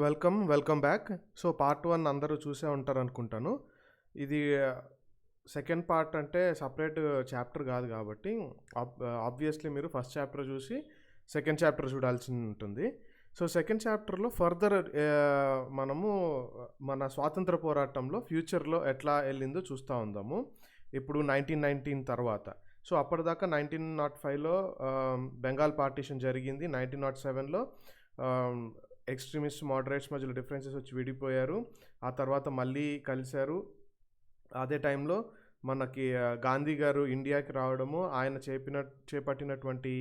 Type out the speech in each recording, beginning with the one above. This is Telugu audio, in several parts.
Welcome back. సో పార్ట్ 1 అందరూ చూసే ఉంటారనుకుంటాను. ఇది సెకండ్ పార్ట్ అంటే సెపరేట్ చాప్టర్ కాదు కాబట్టి ఆబ్వియస్లీ మీరు ఫస్ట్ చాప్టర్ చూసి సెకండ్ చాప్టర్ చూడాల్సి ఉంటుంది. సో సెకండ్ చాప్టర్లో ఫర్దర్ మనము మన స్వాతంత్ర పోరాటంలో ఫ్యూచర్లో ఎట్లా వెళ్ళిందో చూస్తూ ఉందాము. ఇప్పుడు 1919 తర్వాత. సో అప్పటిదాకా 1905లో బెంగాల్ పార్టీషన్ జరిగింది. 1907లో ఎక్స్ట్రీమిస్ట్ మోడరేట్స్ మధ్యలో డిఫరెన్సెస్ వచ్చి విడిపోయారు. ఆ తర్వాత మళ్ళీ కలిశారు. అదే టైంలో మనకి గాంధీ గారు ఇండియాకి రావడము, ఆయన చేపట్టినటువంటి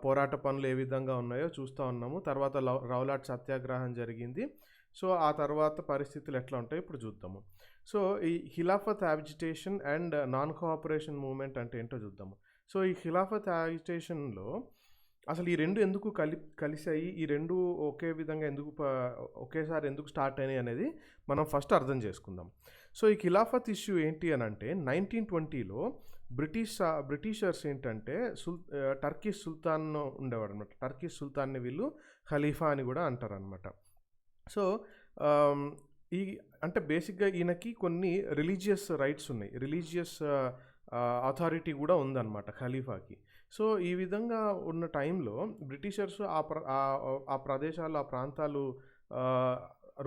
పోరాట పనులు ఏ విధంగా ఉన్నాయో చూస్తూ ఉన్నాము. తర్వాత రౌలాట్ సత్యాగ్రహం జరిగింది. సో ఆ తర్వాత పరిస్థితులు ఎట్లా ఉంటాయో ఇప్పుడు చూద్దాము. సో ఈ Khilafat agitation and non cooperation movement అంటే ఏంటో చూద్దాము. సో ఈ ఖిలాఫత్ యాజిటేషన్లో అసలు ఈ రెండు ఎందుకు కలిసాయి, ఈ రెండు ఒకే విధంగా ఒకేసారి ఎందుకు స్టార్ట్ అయినాయి అనేది మనం ఫస్ట్ అర్థం చేసుకుందాం. సో ఈ ఖిలాఫత్ ఇష్యూ ఏంటి అని అంటే 1920లో బ్రిటిషర్స్ ఏంటంటే టర్కిష్ సుల్తాన్ ఉండేవాడు అనమాట. టర్కిష్ సుల్తాన్ని వీళ్ళు ఖలీఫా అని కూడా అంటారనమాట. సో ఈ అంటే బేసిక్గా ఈయనకి కొన్ని రిలీజియస్ రైట్స్ ఉన్నాయి, రిలీజియస్ అథారిటీ కూడా ఉందన్నమాట ఖలీఫాకి. సో ఈ విధంగా ఉన్న టైంలో బ్రిటిషర్స్ ఆ ప్రదేశాలు, ఆ ప్రాంతాలు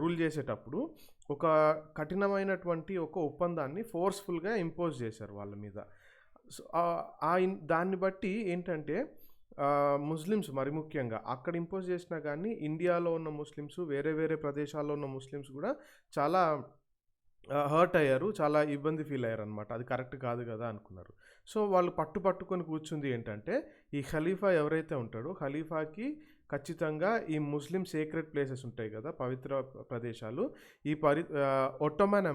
రూల్ చేసేటప్పుడు ఒక కఠినమైనటువంటి ఒక ఒప్పందాన్ని ఫోర్స్ఫుల్గా ఇంపోజ్ చేశారు వాళ్ళ మీద. సో దాన్ని బట్టి ఏంటంటే ముస్లిమ్స్ మరి ముఖ్యంగా అక్కడ ఇంపోజ్ చేసినా కానీ ఇండియాలో ఉన్న ముస్లిమ్స్, వేరే వేరే ప్రదేశాల్లో ఉన్న ముస్లిమ్స్ కూడా చాలా హర్ట్ అయ్యారు, చాలా ఇబ్బంది ఫీల్ అయ్యారు అనమాట. అది కరెక్ట్ కాదు కదా అనుకున్నారు. సో వాళ్ళు పట్టుకొని కూర్చుంది ఏంటంటే ఈ ఖలీఫా ఎవరైతే ఉంటాడో ఖలీఫాకి ఖచ్చితంగా ఈ ముస్లిం సేక్రెడ్ ప్లేసెస్ ఉంటాయి కదా, పవిత్ర ప్రదేశాలు, ఈ ఒట్టోమన్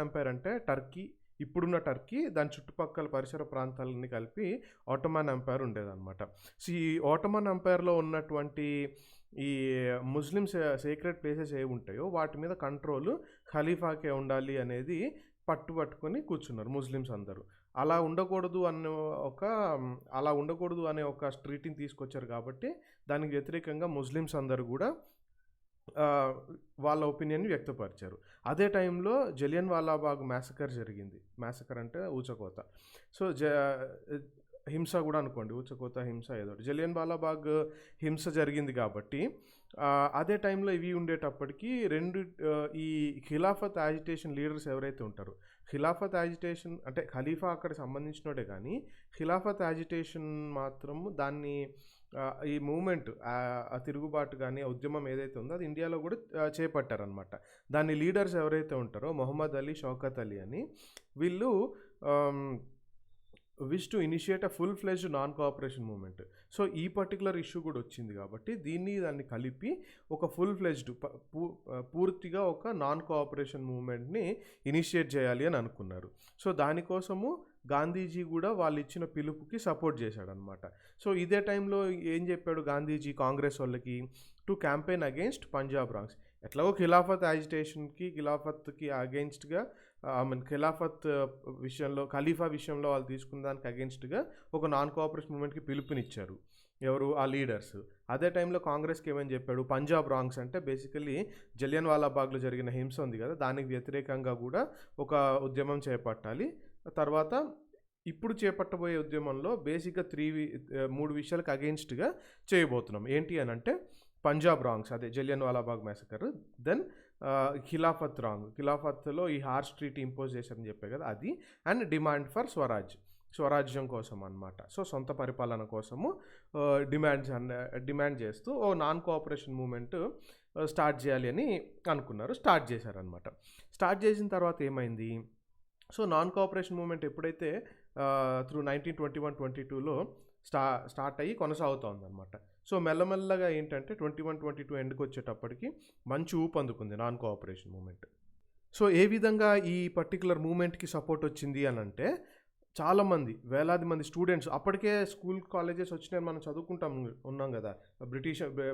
ఎంపైర్ అంటే టర్కీ, ఇప్పుడున్న టర్కీ, దాని చుట్టుపక్కల పరిసర ప్రాంతాలని కలిపి ఆటోమన్ ఎంపైర్ ఉండేదన్నమాట. సో ఈ ఆటోమన్ ఎంపైర్లో ఉన్నటువంటి ఈ ముస్లిం సేక్రెడ్ ప్లేసెస్ ఏవి ఉంటాయో వాటి మీద కంట్రోల్ ఖలీఫాకే ఉండాలి అనేది పట్టుకొని కూర్చున్నారు ముస్లిమ్స్ అందరూ. అలా ఉండకూడదు అనే ఒక స్ట్రీట్ని తీసుకొచ్చారు కాబట్టి దానికి వ్యతిరేకంగా ముస్లిమ్స్ అందరూ కూడా వాళ్ళ ఒపీనియన్ని వ్యక్తపరిచారు. అదే టైంలో జలియన్ వాలాబాగ్ మ్యాసకర్ జరిగింది. మ్యాసకర్ అంటే ఊచకోత. సో హింస కూడా అనుకోండి, ఊచకోత హింస ఏదో. జలియన్ వాలాబాగ్ హింస జరిగింది కాబట్టి అదే టైంలో ఇవి ఉండేటప్పటికి ఈ ఖిలాఫత్ యాజిటేషన్ లీడర్స్ ఎవరైతే ఉంటారో, ఖిలాఫత్ యాజిటేషన్ అంటే ఖలీఫా అక్కడ సంబంధించినోడే కానీ ఖిలాఫత్ యాజిటేషన్ మాత్రం దాన్ని ఈ మూమెంట్, ఆ తిరుగుబాటు కానీ ఉద్యమం ఏదైతే ఉందో అది ఇండియాలో కూడా చేపట్టారనమాట. దాని లీడర్స్ ఎవరైతే ఉంటారో మొహమ్మద్ అలీ, షౌకత్ అలీ అని, వీళ్ళు wish to initiate a full fledged non cooperation movement. So ఈ పర్టికులర్ ఇష్యూ కూడా వచ్చింది కాబట్టి దాన్ని కలిపి ఒక ఫుల్ ఫ్లెజ్డ్ పూర్తిగా ఒక నాన్ కోఆపరేషన్ మూవ్మెంట్ని ఇనిషియేట్ చేయాలి అని అనుకున్నారు. సో దానికోసము గాంధీజీ కూడా వాళ్ళు ఇచ్చిన పిలుపుకి సపోర్ట్ చేశాడనమాట. సో ఇదే టైంలో ఏం చెప్పాడు గాంధీజీ కాంగ్రెస్ వాళ్ళకి, to campaign against Punjab wrongs. ఎట్లాగో ఖిలాఫత్కి అగెయిన్స్ట్గా ఖిలాఫత్ విషయంలో, ఖలీఫా విషయంలో వాళ్ళు తీసుకున్న దానికి అగెయిన్స్ట్గా ఒక నాన్ కోఆపరేషన్ మూవ్మెంట్కి పిలుపునిచ్చారు ఎవరు, ఆ లీడర్స్. అదే టైంలో కాంగ్రెస్కి ఏమని చెప్పాడు, పంజాబ్ రాంగ్స్ అంటే బేసికలీ జలియన్ వాలాబాగ్లో జరిగిన హింస ఉంది కదా, దానికి వ్యతిరేకంగా కూడా ఒక ఉద్యమం చేపట్టాలి. తర్వాత ఇప్పుడు చేపట్టబోయే ఉద్యమంలో బేసిక్గా 3 విషయాలకు అగెయిన్స్ట్గా చేయబోతున్నాం. ఏంటి అని అంటే పంజాబ్ రాంగ్స్, అదే Jallian Walabagh massacre, then Khilafat wrong, ఖిలాఫత్లో ఈ హార్ష్ ట్రీటీ ఇంపోజ్ చేశారని చెప్పే కదా అది, అండ్ డిమాండ్ ఫర్ స్వరాజ్యం కోసం అనమాట. సో సొంత పరిపాలన కోసము డిమాండ్ చేస్తూ ఓ నాన్ కోఆపరేషన్ మూవ్మెంట్ స్టార్ట్ చేయాలి అని అనుకున్నారు. స్టార్ట్ చేశారనమాట. స్టార్ట్ చేసిన తర్వాత ఏమైంది, సో నాన్ కోఆపరేషన్ మూవ్మెంట్ ఎప్పుడైతే త్రూ 1921-22లో స్టార్ట్ అయ్యి కొనసాగుతోంది అనమాట. సో మెల్లమెల్లగా ఏంటంటే 21-22 ఎండ్కి వచ్చేటప్పటికి మంచి ఊపు అందుకుంది నాన్ కోఆపరేషన్ మూవ్మెంట్. సో ఏ విధంగా ఈ పర్టికులర్ మూవ్మెంట్కి సపోర్ట్ వచ్చింది అని అంటే చాలామంది వేలాది మంది స్టూడెంట్స్ అప్పటికే స్కూల్ కాలేజెస్ వచ్చినాయని మనం చదువుకుంటాం ఉన్నాం కదా.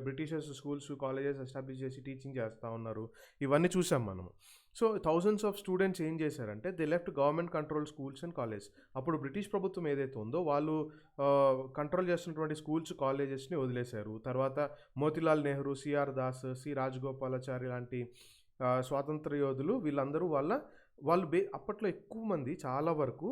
బ్రిటిషర్స్ స్కూల్స్ కాలేజెస్ ఎస్టాబ్లిష్ చేసి టీచింగ్ చేస్తూ ఉన్నారు, ఇవన్నీ చూసాం మనము. సో థౌజండ్స్ ఆఫ్ స్టూడెంట్స్ ఏం చేశారంటే they left government control schools and college. అప్పుడు బ్రిటిష్ ప్రభుత్వం ఏదైతే ఉందో వాళ్ళు కంట్రోల్ చేస్తున్నటువంటి స్కూల్స్ కాలేజెస్ని వదిలేశారు. తర్వాత మోతిలాల్ నెహ్రూ, సిఆర్ దాస్, సి రాజగోపాలాచారి లాంటి స్వాతంత్ర యోధులు వీళ్ళందరూ వాళ్ళు అప్పట్లో ఎక్కువ మంది చాలా వరకు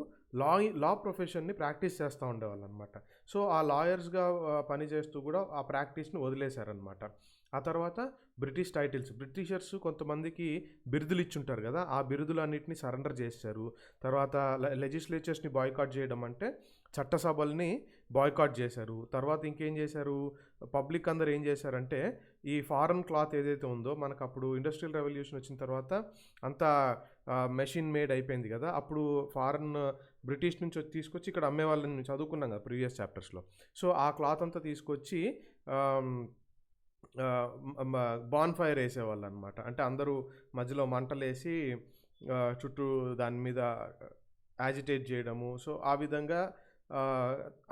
లా ప్రొఫెషన్ని ప్రాక్టీస్ చేస్తూ ఉండేవాళ్ళు అనమాట. సో ఆ లాయర్స్గా పనిచేస్తూ కూడా ఆ ప్రాక్టీస్ని వదిలేశారనమాట. ఆ తర్వాత బ్రిటిష్ టైటిల్స్, బ్రిటిషర్స్ కొంతమందికి బిరుదులు ఇచ్చుంటారు కదా, ఆ బిరుదులన్నింటినీ సరెండర్ చేశారు. తర్వాత లెజిస్లేచర్స్ని బాయ్కాట్ చేయడం అంటే చట్టసభల్ని బాయ్కాట్ చేశారు. తర్వాత ఇంకేం చేశారు, పబ్లిక్ అందరు ఏం చేశారంటే ఈ ఫారెన్ క్లాత్ ఏదైతే ఉందో మనకు అప్పుడు ఇండస్ట్రియల్ రెవల్యూషన్ వచ్చిన తర్వాత అంతా మెషిన్ మేడ్ అయిపోయింది కదా, అప్పుడు బ్రిటిష్ నుంచి తీసుకొచ్చి ఇక్కడ అమ్మే వాళ్ళని చదువుకున్నాం కదా ప్రీవియస్ చాప్టర్స్లో. సో ఆ క్లాత్ అంతా తీసుకొచ్చి బాన్ ఫైర్ వేసేవాళ్ళు అనమాట. అంటే అందరూ మధ్యలో మంటలేసి చుట్టూ దాని మీద యాజిటేట్ చేయడము. సో ఆ విధంగా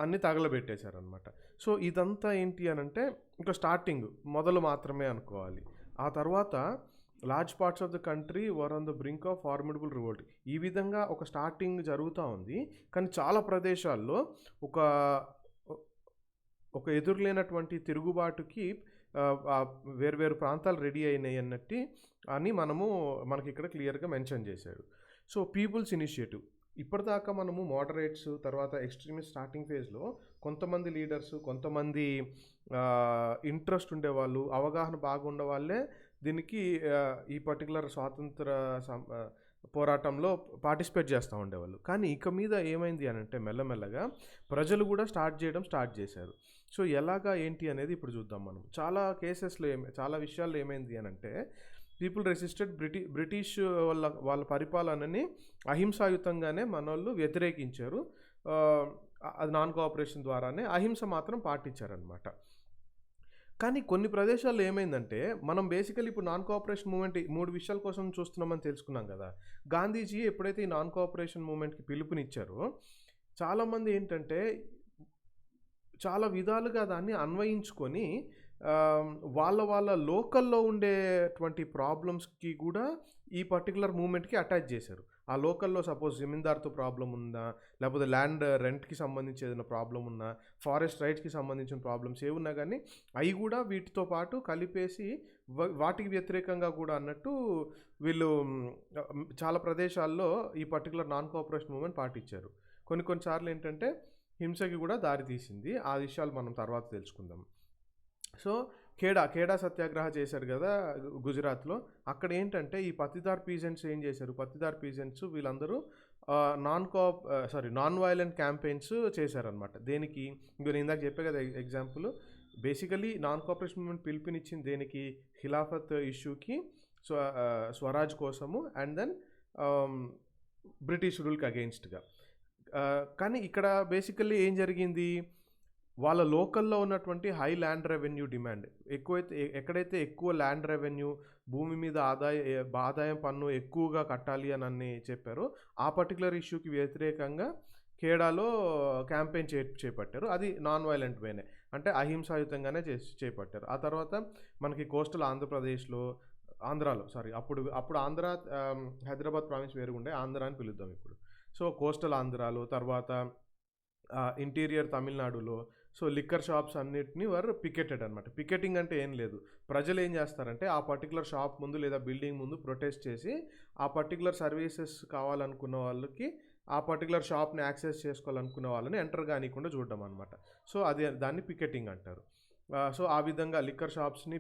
అన్నీ తగలబెట్టేశారనమాట. సో ఇదంతా ఏంటి అని అంటే ఇంకా స్టార్టింగ్ మొదలు మాత్రమే అనుకోవాలి. ఆ తర్వాత large parts of the country were on the brink of formidable revolt. ఈ విధంగా ఒక స్టార్టింగ్ జరుగుతూ ఉంది. కానీ చాలా ప్రదేశాల్లో ఒక ఎదురులేనటువంటి తిరుగుబాటుకి వేరు ప్రాంతాలు రెడీ అయినాయి అని మనకి ఇక్కడ క్లియర్గా మెన్షన్ చేశాడు. సో పీపుల్స్ ఇనిషియేటివ్, ఇప్పటిదాకా మనము మోడరేట్స్ తర్వాత ఎక్స్ట్రీమిస్ట్ స్టార్టింగ్ ఫేజ్లో కొంతమంది లీడర్స్, కొంతమంది ఇంట్రెస్ట్ ఉండేవాళ్ళు, అవగాహన బాగుండే వాళ్ళే దీనికి ఈ పర్టికులర్ స్వాతంత్ర పోరాటంలో పార్టిసిపేట్ చేస్తూ ఉండేవాళ్ళు. కానీ ఇక మీద ఏమైంది అని అంటే మెల్లమెల్లగా ప్రజలు కూడా స్టార్ట్ చేశారు. సో ఎలాగా ఏంటి అనేది ఇప్పుడు చూద్దాం మనం. చాలా విషయాల్లో ఏమైంది అని అంటే పీపుల్ రెసిస్టెడ్ బ్రిటిష్ వాళ్ళ పరిపాలనని అహింసాయుతంగానే మనోళ్ళు వ్యతిరేకించారు. అది నాన్ కోఆపరేషన్ ద్వారానే అహింస మాత్రం పాటించారనమాట. కానీ కొన్ని ప్రదేశాల్లో ఏమైందంటే మనం బేసికలీ ఇప్పుడు నాన్ కోఆపరేషన్ మూవ్మెంట్ 3 విషయాల కోసం చూస్తున్నామని తెలుసుకున్నాం కదా. గాంధీజీ ఎప్పుడైతే ఈ నాన్ కోఆపరేషన్ మూవ్మెంట్కి పిలుపునిచ్చారో చాలామంది ఏంటంటే చాలా విధాలుగా దాన్ని అన్వయించుకొని వాళ్ళ లోకల్లో ఉండేటువంటి ప్రాబ్లమ్స్కి కూడా ఈ పర్టికులర్ మూమెంట్కి అటాచ్ చేశారు. ఆ లోకల్లో సపోజ్ జమీందార్తో ప్రాబ్లం ఉందా, లేకపోతే ల్యాండ్ రెంట్కి సంబంధించి ఏదైనా ప్రాబ్లం ఉన్నా, ఫారెస్ట్ రైట్స్కి సంబంధించిన ప్రాబ్లమ్స్ ఏమున్నా కానీ అవి కూడా వీటితో పాటు కలిపేసి వాటికి వ్యతిరేకంగా కూడా అన్నట్టు వీళ్ళు చాలా ప్రదేశాల్లో ఈ పర్టికులర్ నాన్ కోఆపరేషన్ మూవ్మెంట్ పాటించారు. కొన్నిసార్లు ఏంటంటే హింసకి కూడా దారి తీసింది. ఆ విషయాలు మనం తర్వాత తెలుసుకుందాం. సో ఖేడా సత్యాగ్రహ చేశారు కదా గుజరాత్లో. అక్కడ ఏంటంటే ఈ పత్తిదార్ పీజెంట్స్ ఏం చేశారు, పత్తిదార్ పీజెంట్స్ వీళ్ళందరూ నాన్ వైలెంట్ క్యాంపెయిన్స్ చేశారనమాట. దేనికి, నేను ఇందాక చెప్పే కదా example, basically non cooperation movement పిలుపునిచ్చింది దేనికి, ఖిలాఫత్ ఇష్యూకి, స్వరాజ్ కోసము, అండ్ దెన్ బ్రిటిష్ రూల్కి అగెయిన్స్ట్గా. కానీ ఇక్కడ బేసికల్లీ ఏం జరిగింది, వాళ్ళ లోకల్లో ఉన్నటువంటి హై ల్యాండ్ రెవెన్యూ డిమాండ్ ఎక్కడైతే ఎక్కువ ల్యాండ్ రెవెన్యూ, భూమి మీద ఆదాయం పన్ను ఎక్కువగా కట్టాలి అని చెప్పారో ఆ పర్టికులర్ ఇష్యూకి వ్యతిరేకంగా ఖేడాలో క్యాంపెయిన్ చేపట్టారు. అది నాన్ వైలెంట్ వేనే, అంటే అహింసాయుతంగానే చేపట్టారు. ఆ తర్వాత మనకి కోస్టల్ ఆంధ్రాలో అప్పుడు ఆంధ్ర హైదరాబాద్ ప్రావిన్స్ వేరుగుండే, ఆంధ్ర అని పిలుద్దాం ఇప్పుడు. సో కోస్టల్ ఆంధ్రాలో, తర్వాత ఇంటీరియర్ తమిళనాడులో లిక్కర్ షాప్స్ అన్నిటిని వారు పికెటెడ్ అనమాట. పికెటింగ్ అంటే ఏం లేదు, ప్రజలు ఏం చేస్తారంటే ఆ పర్టికులర్ షాప్ ముందు లేదా బిల్డింగ్ ముందు ప్రొటెస్ట్ చేసి ఆ పర్టికులర్ సర్వీసెస్ కావాలనుకున్న వాళ్ళకి, ఆ పర్టికులర్ షాప్ని యాక్సెస్ చేసుకోవాలనుకున్న వాళ్ళని ఎంటర్ కానికుండా చూడడం అనమాట. సో దాన్ని పికెటింగ్ అంటారు. సో ఆ విధంగా లిక్కర్ షాప్స్ని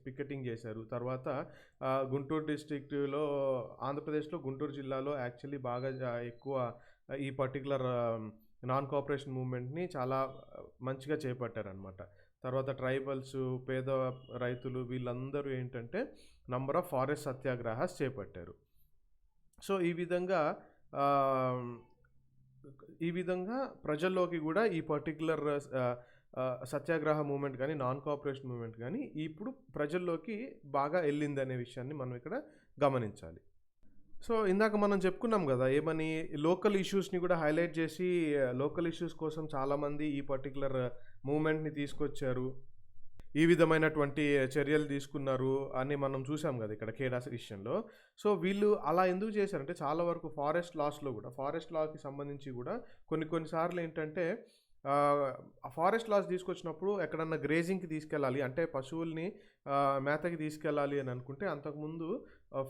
పికెటింగ్ చేశారు. తర్వాత గుంటూరు డిస్ట్రిక్ట్లో, ఆంధ్రప్రదేశ్లో గుంటూరు జిల్లాలో యాక్చువల్లీ బాగా ఎక్కువ ఈ పర్టికులర్ నాన్ కోఆపరేషన్ మూవ్మెంట్ని చాలా మంచిగా చేపట్టారనమాట. తర్వాత ట్రైబల్స్, పేద రైతులు వీళ్ళందరూ ఏంటంటే నంబర్ ఆఫ్ ఫారెస్ట్ సత్యాగ్రహాస్ చేపట్టారు. సో ఈ విధంగా ప్రజల్లోకి కూడా ఈ పర్టికులర్ సత్యాగ్రహ మూమెంట్ కానీ నాన్ కోఆపరేషన్ మూమెంట్ కానీ ఇప్పుడు ప్రజల్లోకి బాగా వెళ్ళింది అనే విషయాన్ని మనం ఇక్కడ గమనించాలి. సో ఇందాక మనం చెప్పుకున్నాం కదా ఏమని, లోకల్ ఇష్యూస్ని కూడా హైలైట్ చేసి లోకల్ ఇష్యూస్ కోసం చాలామంది ఈ పర్టికులర్ మూమెంట్ని తీసుకొచ్చారు, ఈ విధమైనటువంటి చర్యలు తీసుకున్నారు అని మనం చూసాం కదా ఇక్కడ కేడాస్ విషయంలో. సో వీళ్ళు అలా ఎందుకు చేశారంటే చాలా వరకు ఫారెస్ట్ లాకి సంబంధించి కూడా కొన్నిసార్లు ఏంటంటే ఫారెస్ట్ లాస్ తీసుకొచ్చినప్పుడు ఎక్కడన్నా గ్రేజింగ్కి తీసుకెళ్ళాలి అంటే పశువుల్ని మేతకి తీసుకెళ్ళాలి అని అనుకుంటే అంతకుముందు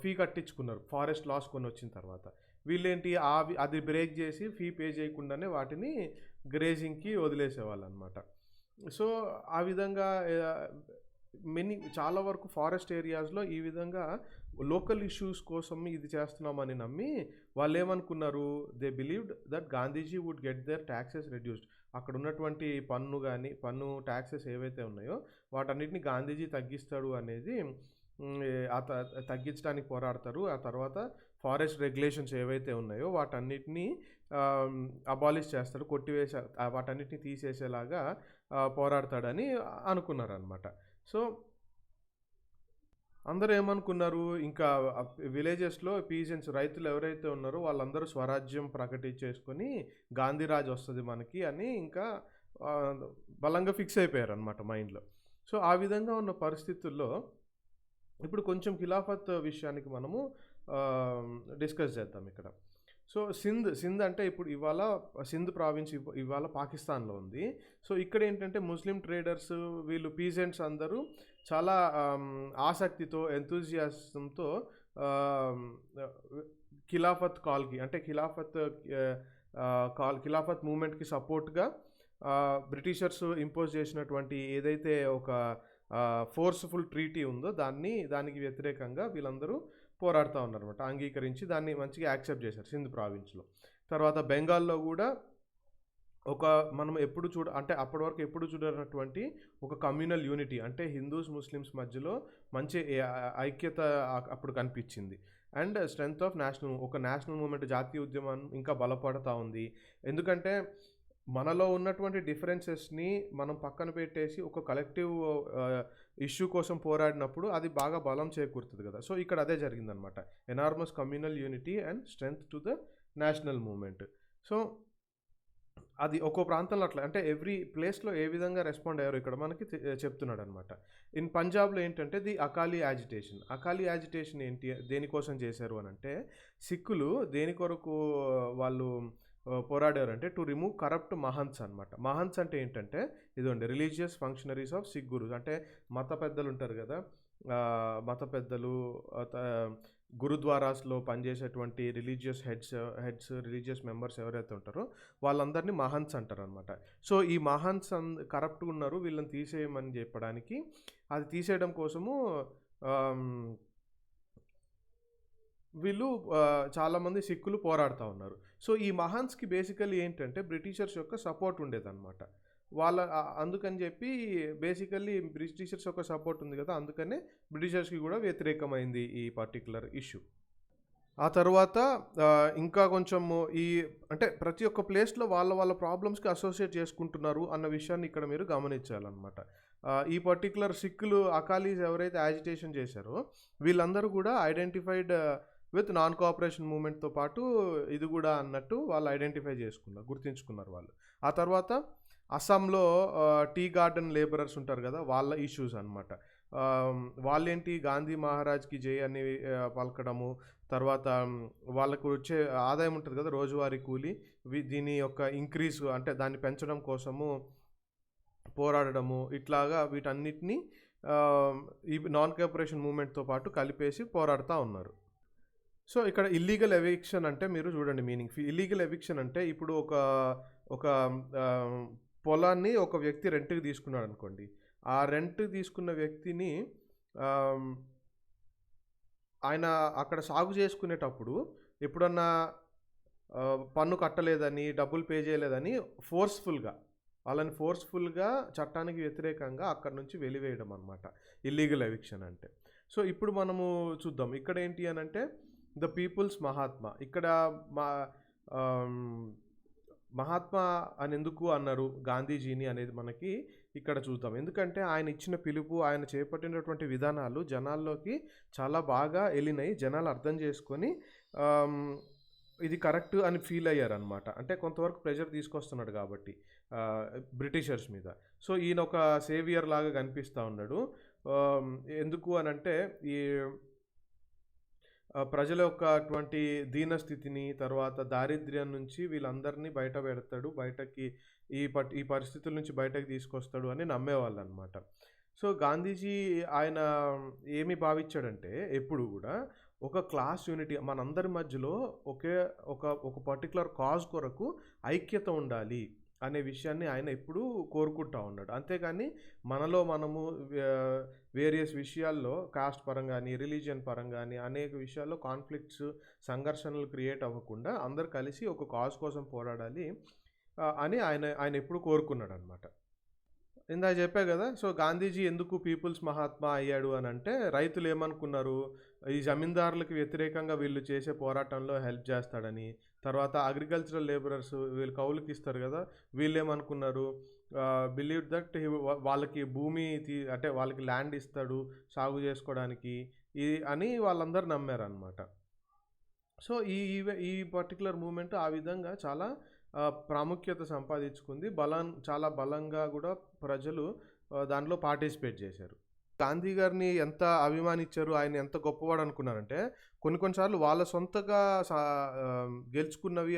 ఫీ కట్టించుకున్నారు ఫారెస్ట్ లాస్ కొన్ని వచ్చిన తర్వాత. వీళ్ళేంటి అది బ్రేక్ చేసి ఫీ పే చేయకుండానే వాటిని గ్రేజింగ్కి వదిలేసేవాళ్ళు అనమాట. సో ఆ విధంగా చాలా వరకు ఫారెస్ట్ ఏరియాస్లో ఈ విధంగా లోకల్ ఇష్యూస్ కోసం ఇది చేస్తున్నామని నమ్మి వాళ్ళు ఏమనుకున్నారు, they believed that Gandhiji would get their taxes reduced. అక్కడ ఉన్నటువంటి పన్ను ట్యాక్సెస్ ఏవైతే ఉన్నాయో వాటన్నిటిని గాంధీజీ తగ్గిస్తాడు అనేది తగ్గించడానికి పోరాడతారు. ఆ తర్వాత ఫారెస్ట్ రెగ్యులేషన్స్ ఏవైతే ఉన్నాయో వాటన్నిటిని అబాలిష్ చేస్తాడు, వాటన్నిటిని తీసేసేలాగా పోరాడతాడని అనుకున్నారనమాట. సో అందరూ ఏమనుకున్నారు, ఇంకా విలేజెస్లో పీజెంట్స్ రైతులు ఎవరైతే ఉన్నారో వాళ్ళందరూ స్వరాజ్యం ప్రకటించేసుకొని గాంధీరాజ్ వస్తుంది మనకి అని ఇంకా బలంగా ఫిక్స్ అయిపోయారు అనమాట మైండ్లో. సో ఆ విధంగా ఉన్న పరిస్థితుల్లో ఇప్పుడు కొంచెం ఖిలాఫత్ విషయానికి మనము డిస్కస్ చేద్దాం ఇక్కడ. సో సింధ్ అంటే ఇప్పుడు ఇవాళ సింధ్ ప్రావిన్స్ ఇవాళ పాకిస్తాన్లో ఉంది. సో ఇక్కడ ఏంటంటే ముస్లిం ట్రేడర్స్ వీళ్ళు పీజెంట్స్ అందరూ చాలా ఆసక్తితో ఎంతూజియాజంతో ఖిలాఫత్ కాల్కి అంటే ఖిలాఫత్ మూమెంట్కి సపోర్ట్గా బ్రిటిషర్స్ ఇంపోజ్ చేసినటువంటి ఏదైతే ఒక ఫోర్స్ఫుల్ ట్రీటీ ఉందో దానికి వ్యతిరేకంగా వీళ్ళందరూ పోరాడుతూ ఉన్నారన్నమాట. అంగీకరించి దాన్ని మంచిగా యాక్సెప్ట్ చేశారు సింధ్ ప్రావిన్స్లో. తర్వాత బెంగాల్లో కూడా మనం అంటే అప్పటి వరకు ఎప్పుడు చూడనటువంటి ఒక కమ్యూనల్ యూనిటీ అంటే హిందూస్ ముస్లిమ్స్ మధ్యలో మంచి ఐక్యత అప్పుడు కనిపించింది. And strength of national movement, జాతీయ ఉద్యమం ఇంకా బలపడుతూ ఉంది. ఎందుకంటే మనలో ఉన్నటువంటి డిఫరెన్సెస్ని మనం పక్కన పెట్టేసి ఒక కలెక్టివ్ ఇష్యూ కోసం పోరాడినప్పుడు అది బాగా బలం చేకూరుతుంది కదా. సో ఇక్కడ అదే జరిగిందనమాట, enormous communal unity and strength to the national movement. So అది ఒక్కో ప్రాంతంలో అట్లా అంటే ఎవ్రీ ప్లేస్లో ఏ విధంగా రెస్పాండ్ అయ్యారో ఇక్కడ మనకి చెప్తున్నాడు అనమాట. ఇన్ పంజాబ్లో ఏంటంటే ది అకాలీ యాజిటేషన్ ఏంటి, దేనికోసం చేశారు అని అంటే సిక్కులు దేని కొరకు వాళ్ళు పోరాడారు అంటే టు రిమూవ్ కరప్ట్ మహంత్స్ అనమాట. మహంత్స్ అంటే ఏంటంటే ఇదండి religious functionaries of Sikh gurus అంటే మత పెద్దలు ఉంటారు కదా, మత పెద్దలు గురుద్వారాస్లో పనిచేసేటువంటి రిలీజియస్ హెడ్స్ రిలీజియస్ మెంబర్స్ ఎవరైతే ఉంటారో వాళ్ళందరినీ మహంత్స్ అంటారు అనమాట. సో ఈ మహంత్స్ కరప్ట్గా ఉన్నారు వీళ్ళని తీసేయమని చెప్పడానికి, అది తీసేయడం కోసము వీళ్ళు చాలామంది సిక్కులు పోరాడుతూ ఉన్నారు. సో ఈ మహాన్స్కి బేసికలీ ఏంటంటే బ్రిటిషర్స్ యొక్క సపోర్ట్ ఉండేదన్నమాట. అందుకని చెప్పి బేసికల్లీ బ్రిటిషర్స్ యొక్క సపోర్ట్ ఉంది కదా, అందుకనే బ్రిటిషర్స్కి కూడా వ్యతిరేకమైంది ఈ పర్టికులర్ ఇష్యూ. ఆ తర్వాత ఇంకా కొంచెము అంటే ప్రతి ఒక్క ప్లేస్లో వాళ్ళ ప్రాబ్లమ్స్కి అసోసియేట్ చేసుకుంటున్నారు అన్న విషయాన్ని ఇక్కడ మీరు గమనించాలన్నమాట. ఈ పర్టికులర్ సిక్కులు అకాలీస్ ఎవరైతే యాజిటేషన్ చేశారో వీళ్ళందరూ కూడా ఐడెంటిఫైడ్ విత్ నాన్ కోఆపరేషన్ మూమెంట్తో పాటు ఇది కూడా అన్నట్టు వాళ్ళు ఐడెంటిఫై గుర్తించుకున్నారు వాళ్ళు. ఆ తర్వాత అస్సాంలో టీ గార్డెన్ లేబరర్స్ ఉంటారు కదా, వాళ్ళ ఇష్యూస్ అనమాట. వాళ్ళేంటి గాంధీ మహారాజ్కి జై అని పలకడము, తర్వాత వాళ్ళకు వచ్చే ఆదాయం ఉంటుంది కదా రోజువారీ కూలి, దీని యొక్క ఇంక్రీజ్ అంటే దాన్ని పెంచడం కోసము పోరాడము, ఇట్లాగా వీటన్నిటినీ ఈ నాన్ కోఆపరేషన్ మూమెంట్తో పాటు కలిపేసి పోరాడుతూ ఉన్నారు. సో ఇక్కడ ఇల్లీగల్ ఎవిక్షన్ అంటే మీరు చూడండి మీనింగ్. ఇల్లీగల్ ఎవిక్షన్ అంటే ఇప్పుడు ఒక పొలాన్ని ఒక వ్యక్తి రెంట్కి తీసుకున్నాడు అనుకోండి, ఆ రెంట్ తీసుకున్న వ్యక్తిని ఆయన అక్కడ సాగు చేసుకునేటప్పుడు ఎప్పుడన్నా పన్ను కట్టలేదని డబ్బులు పే చేయలేదని వాళ్ళని ఫోర్స్ఫుల్గా చట్టానికి వ్యతిరేకంగా అక్కడ నుంచి వెలివేయడం అనమాట ఇల్లీగల్ ఎవిక్షన్ అంటే. సో ఇప్పుడు మనము చూద్దాం ఇక్కడ ఏంటి అని అంటే ద పీపుల్స్ మహాత్మా. ఇక్కడ మహాత్మా అని ఎందుకు అన్నారు గాంధీజీని అనేది మనకి ఇక్కడ చూద్దాం. ఎందుకంటే ఆయన ఇచ్చిన పిలుపు, ఆయన చేపట్టినటువంటి విధానాలు జనాల్లోకి చాలా బాగా ఎళ్ళినాయి. జనాలు అర్థం చేసుకొని ఆహ్, ఇది కరెక్ట్ అని ఫీల్ అయ్యారనమాట. అంటే కొంతవరకు ప్రెషర్ తీసుకొస్తున్నాడు కాబట్టి ఆహ్, బ్రిటిషర్స్ మీద. సో, ఈయన ఒక సేవియర్ లాగా కనిపిస్తా ఉన్నాడు. ఆహ్, ఎందుకు అనంటే ఈ ప్రజల యొక్క అటువంటి దీనస్థితిని, తర్వాత దారిద్ర్యం నుంచి వీళ్ళందరినీ బయట పెడతాడు. బయటకి ఈ పరిస్థితుల నుంచి బయటకి తీసుకొస్తాడు అని నమ్మేవాళ్ళనమాట. సో, గాంధీజీ ఆయన ఏమి భావించాడంటే ఎప్పుడు గూడా ఒక క్లాస్ యూనిటీ మనందరి మధ్యలో ఒకే ఒక పర్టిక్యులర్ కాజ్ కొరకు ఐక్యత ఉండాలి అనే విషయాన్ని ఆయన ఎప్పుడూ కోరుకుంటా ఉన్నాడు. అంతేగాని మనలో మనము వేరియస్ విషయాల్లో కాస్ట్ పరంగా గాని, రిలీజియన్ పరంగా గాని అనేక విషయాల్లో కాన్‌ఫ్లిక్ట్స్, సంఘర్షణలు క్రియేట్ అవ్వకుండా అందరూ కలిసి ఒక కాజ్ కోసం పోరాడాలి అని ఆయన ఎప్పుడూ కోరుకున్నాడనమాట. ఇందాక చెప్పా గదా! సో, గాంధీజీ ఎందుకు పీపుల్స్ మహాత్మా అయ్యాడు అనంటే, రైతులేమనుకున్నారు, ఈ జమీందారులకు వ్యతిరేకంగా వీళ్ళు చేసే పోరాటంలో హెల్ప్ చేస్తాడని. తర్వాత అగ్రికల్చరల్ లేబరర్స్ వీళ్ళు కౌలుకిస్తారు గదా! వీళ్ళేమనుకున్నారు, బిలీవ్డ్ దట్ వాళ్ళకి భూమి అంటే వాళ్ళకి ల్యాండ్ ఇస్తాడు సాగు చేసుకోవడానికి అని వాళ్ళందరూ నమ్మారనమాట. సో, ఈ పర్టిక్యులర్ మూవ్‌మెంట్ ఆ విధంగా చాలా ప్రాముఖ్యత సంపాదించుకుంది. చాలా బలంగా గూడా ప్రజలు దాంట్లో పార్టిసిపేట్ చేశారు. గాంధీ గారిని ఎంత అభిమానించారు, ఆయన ఎంత గొప్పవాడు అనుకున్నారంటే, కొన్ని సార్లు వాళ్ళ సొంతగా గెలుచుకున్నవి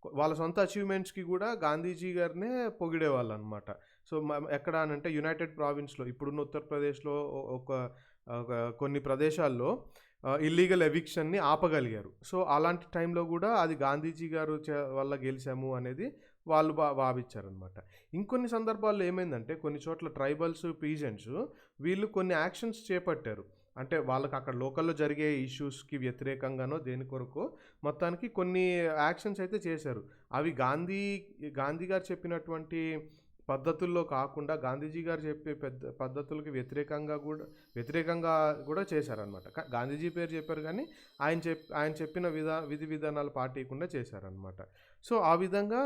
వాళ్ళ సొంత అచీవ్‌మెంట్స్‌కి గూడా గాంధీజీ గారినే పొగిడేవాళ్ళనమాట. సో, ఎక్కడ అనంటే యునైటెడ్ ప్రావిన్స్‌లో ఇప్పుడున్న ఉత్తరప్రదేశ్‌లో ఒక ఒక కొన్ని ప్రదేశాల్లో ఇల్లీగల్ ఎవిక్షన్‌ని ఆపగలిగారు. సో, అలాంటి టైంలో గూడా అది గాంధీజీ గారు వల్ల గెలిసాము అనేది వాళ్ళు భావించారనమాట. ఇంకొన్ని సందర్భాల్లో ఏమైందంటే కొన్ని చోట్ల ట్రైబల్స్, పీజెంట్స్ వీళ్ళు కొన్ని యాక్షన్స్ చేపట్టారు. అంటే వాళ్ళకి అక్కడ లోకల్‌లో జరిగే ఇష్యూస్‌కి వ్యతిరేకంగానో దేని కొరకో మొత్తానికి కొన్ని యాక్షన్స్ అయితే చేశారు. అవి గాంధీ గారు చెప్పినటువంటి పద్ధతుల్లో కాకుండా గాంధీజీ గారు చెప్పే పద్ధతులకి వ్యతిరేకంగా గూడా చేశారనమాట. గాంధీజీ పేరు చెప్పారు గానీ ఆయన చెప్పిన విధి విధానాలు పాటియకుండా చేశారనమాట. సో, ఆ విధంగా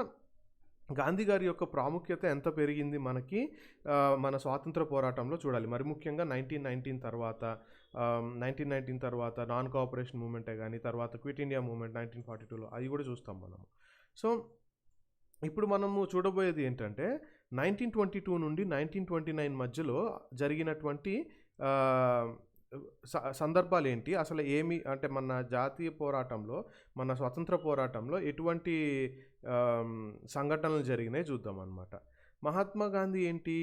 గాంధీ గారి యొక్క ప్రాముఖ్యత ఎంత పెరిగింది మనకి మన స్వాతంత్ర పోరాటంలో చూడాలి. మరి ముఖ్యంగా 1919 తర్వాత నాన్ కోఆపరేషన్ మూవ్‌మెంటే గానీ, తర్వాత క్విట్ ఇండియా మూవ్‌మెంట్ 1942లో అవి గూడా చూస్తాం మనము. సో, ఇప్పుడు మనము చూడబోయేది ఏంటంటే 1922 నుండి 1929 మధ్యలో జరిగినటువంటి ఆహ్, సందర్భాలేంటి? అసలు అంటే మన జాతీయ పోరాటంలో, మన స్వతంత్ర పోరాటంలో ఎటువంటి సంఘటనలు జరిగినాయి చూద్దామనమాట. మహాత్మా గాంధీ ఏంటి?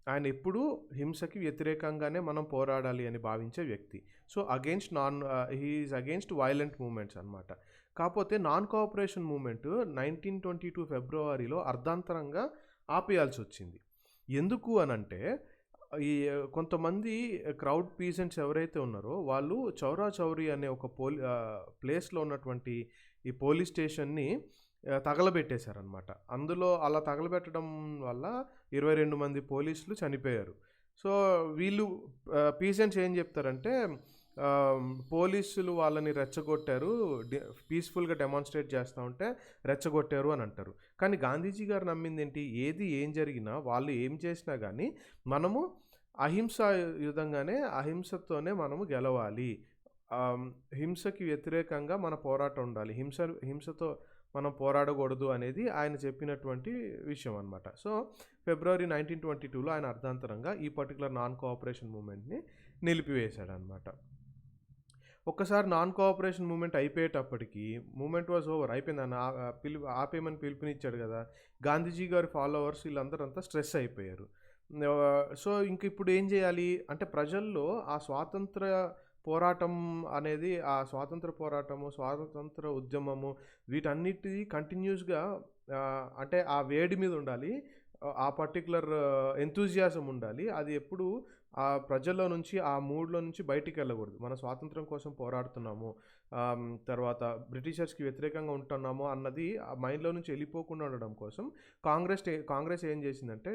ఆయన ఎప్పుడూ హింసకి వ్యతిరేకంగానే మనం పోరాడాలి అని భావించే వ్యక్తి. So, he is against violent movements అనమాట. కాపోతే నాన్ కోఆపరేషన్ మూవ్‌మెంట్ 1922 ఫిబ్రవరిలో అర్ధాంతరంగా ఆపేయాల్సొచ్చింది. ఎందుకు అనంటే ఈ కొంతమంది క్రౌడ్ పీసెంట్స్ ఎవరైతే ఉన్నారో వాళ్ళు చౌరా చౌరీ అనే ఒక ప్లేస్‌లో ఉన్నటువంటి ఈ పోలీస్ స్టేషన్‌ని తగలబెట్టేశారనమాట. అందులో అలా తగలబెట్టడం వల్ల 22 మంది పోలీసులు చనిపోయారు. సో, వీళ్ళు పీసెంట్స్ ఏం చెప్తారంటే పోలీసులు వాళ్ళని రెచ్చగొట్టారు. పీస్‌ఫుల్‌గా డెమాన్‌స్ట్రేట్ చేస్తా ఉంటే రెచ్చగొట్టారు అని అంటారు. కానీ గాంధీజీ గారు నమ్మిందేంటి? ఏం జరిగినా, వాళ్ళు ఏం చేసినా గానీ మనము అహింసతోనే మనము గెలవాలి. హింసకి వ్యతిరేకంగా మన పోరాటం ఉండాలి. హింసతో మనం పోరాడకూడదు అనేది ఆయన చెప్పినటువంటి విషయం అనమాట. సో, ఫిబ్రవరి 1922లో ఆయన అర్ధాంతరంగా ఈ పర్టిక్యులర్ నాన్ కోఆపరేషన్ మూవ్‌మెంట్‌ని నిలిపివేశాడనమాట. ఒక్కసారి నాన్ కోఆపరేషన్ మూవ్‌మెంట్ అయిపోయేటప్పటికి మూవ్‌మెంట్ వాజ్ ఓవర్ అయిపోయిందని ఆపేయమని పిలుపునిచ్చాడు గదా! గాంధీజీ గారి ఫాలోవర్స్ వీళ్ళందరంతా స్ట్రెస్ అయిపోయారు. సో, ఇంక ఇప్పుడు ఏం జేయాలి? అంటే ప్రజల్లో ఆ స్వాతంత్ర పోరాటం అనేది ఆ స్వాతంత్ర పోరాటము, స్వాతంత్ర ఉద్యమము వీటన్నిటిది కంటిన్యూస్‌గా అంటే ఆ వేడి మీద ఉండాలి. ఆ పర్టిక్యులర్ ఎంతూజియాజం ఉండాలి. అది ఎప్పుడు ఆ ప్రజల్లో నుంచి, ఆ మూడ్‌లో నుంచి బయటికెళ్ళకూడదు. మన స్వాతంత్రం కోసం పోరాడుతున్నాము, తర్వాత బ్రిటిషర్స్‌కి వ్యతిరేకంగా ఉంటున్నాము అన్నది ఆ మైండ్‌లో నుంచి వెళ్ళిపోకుండా ఉండడం కోసం కాంగ్రెస్ ఏం చేసిందంటే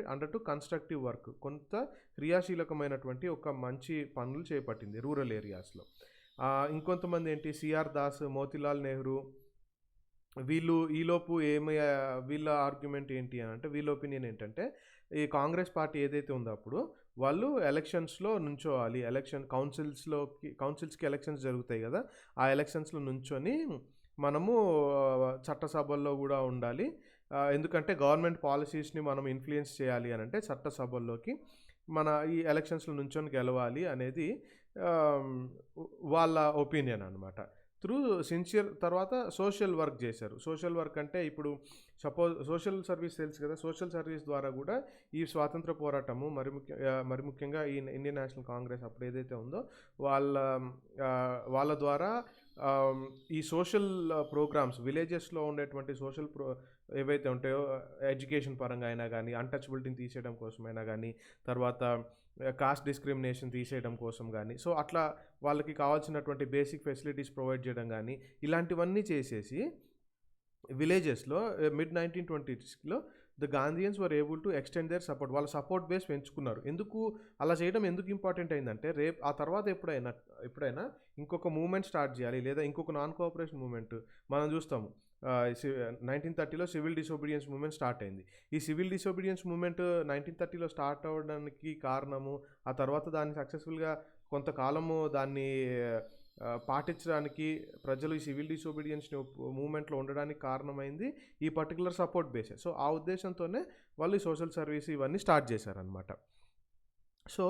కన్‌స్ట్రక్టివ్ వర్క్ కొంత క్రియాశీలకమైనటువంటి ఒక మంచి పనులు చేపట్టింది రూరల్ ఏరియాస్‌లో. ఇంకొంతమంది ఏంటి సిఆర్ దాస్, మోతీలాల్ నెహ్రూ వీళ్ళు ఈలోపు వీళ్ళ ఆర్గ్యుమెంట్ ఏంటి అనంటే వీళ్ళ ఒపీనియన్ ఏంటంటే ఈ కాంగ్రెస్ పార్టీ ఏదైతే ఉందో అప్పుడు వాళ్ళు ఎలక్షన్స్లో నుంచోవాలి. కౌన్సిల్స్కి ఎలక్షన్స్ జరుగుతాయి కదా, ఆ ఎలక్షన్స్లో నుంచొని మనము చట్టసభల్లో కూడా ఉండాలి. ఎందుకంటే గవర్నమెంట్ పాలసీస్ని మనం ఇన్ఫ్లుయెన్స్ చేయాలి అని అంటే చట్టసభల్లోకి మన ఈ ఎలక్షన్స్లో నుంచొని గెలవాలి అనేది వాళ్ళ ఒపీనియన్ అనమాట. త్రూ సిన్సియర్ తర్వాత సోషల్ వర్క్ చేశారు. సోషల్ వర్క్ అంటే ఇప్పుడు సపోజ్ సోషల్ సర్వీస్ తెలుసు కదా, సోషల్ సర్వీస్ ద్వారా కూడా ఈ స్వాతంత్ర పోరాటము మరి ముఖ్యంగా ఈ ఇండియన్ నేషనల్ కాంగ్రెస్ అప్పుడు ఏదైతే ఉందో వాళ్ళ ద్వారా ఈ సోషల్ ప్రోగ్రామ్స్ విలేజెస్లో ఉండేటువంటి సోషల్ ఏవైతే ఉంటాయో ఎడ్యుకేషన్ పరంగా అయినా కానీ, అన్టచబిలిటీని తీసేయడం కోసమైనా కానీ, తర్వాత కాస్ట్ డిస్క్రిమినేషన్ తీసేయడం కోసం కానీ, సో అట్లా వాళ్ళకి కావాల్సినటువంటి బేసిక్ ఫెసిలిటీస్ ప్రొవైడ్ చేయడం కానీ, ఇలాంటివన్నీ చేసేసి విలేజెస్లో మిడ్ 1920స్లో the Gandhians were able to extend their support. వాళ్ళ సపోర్ట్ బేస్ పెంచుకున్నారు. ఎందుకు అలా చేయడం ఎందుకు ఇంపార్టెంట్ అయిందంటే, ఆ తర్వాత ఎప్పుడైనా ఇంకొక మూవ్మెంట్ స్టార్ట్ చేయాలి, లేదా ఇంకొక నాన్ కోఆపరేషన్ మూవ్మెంట్ మనం చూస్తాము. 1930లో సివిల్ డిసోబీడియన్స్ మూవ్మెంట్ స్టార్ట్ అయింది. ఈ సివిల్ డిసోబీడియన్స్ మూవ్మెంట్ 1930లో స్టార్ట్ అవ్వడానికి కారణము, ఆ తర్వాత దాన్ని సక్సెస్ఫుల్గా కొంతకాలము దాన్ని పాటించడానికి ప్రజలు ఈ సివిల్ డిసోబీడియన్స్ని మూవ్మెంట్లో ఉండడానికి కారణమైంది ఈ పర్టికులర్ సపోర్ట్ బేసే. సో ఆ ఉద్దేశంతోనే వాళ్ళు ఈ సోషల్ సర్వీస్ ఇవన్నీ స్టార్ట్ చేశారనమాట. సో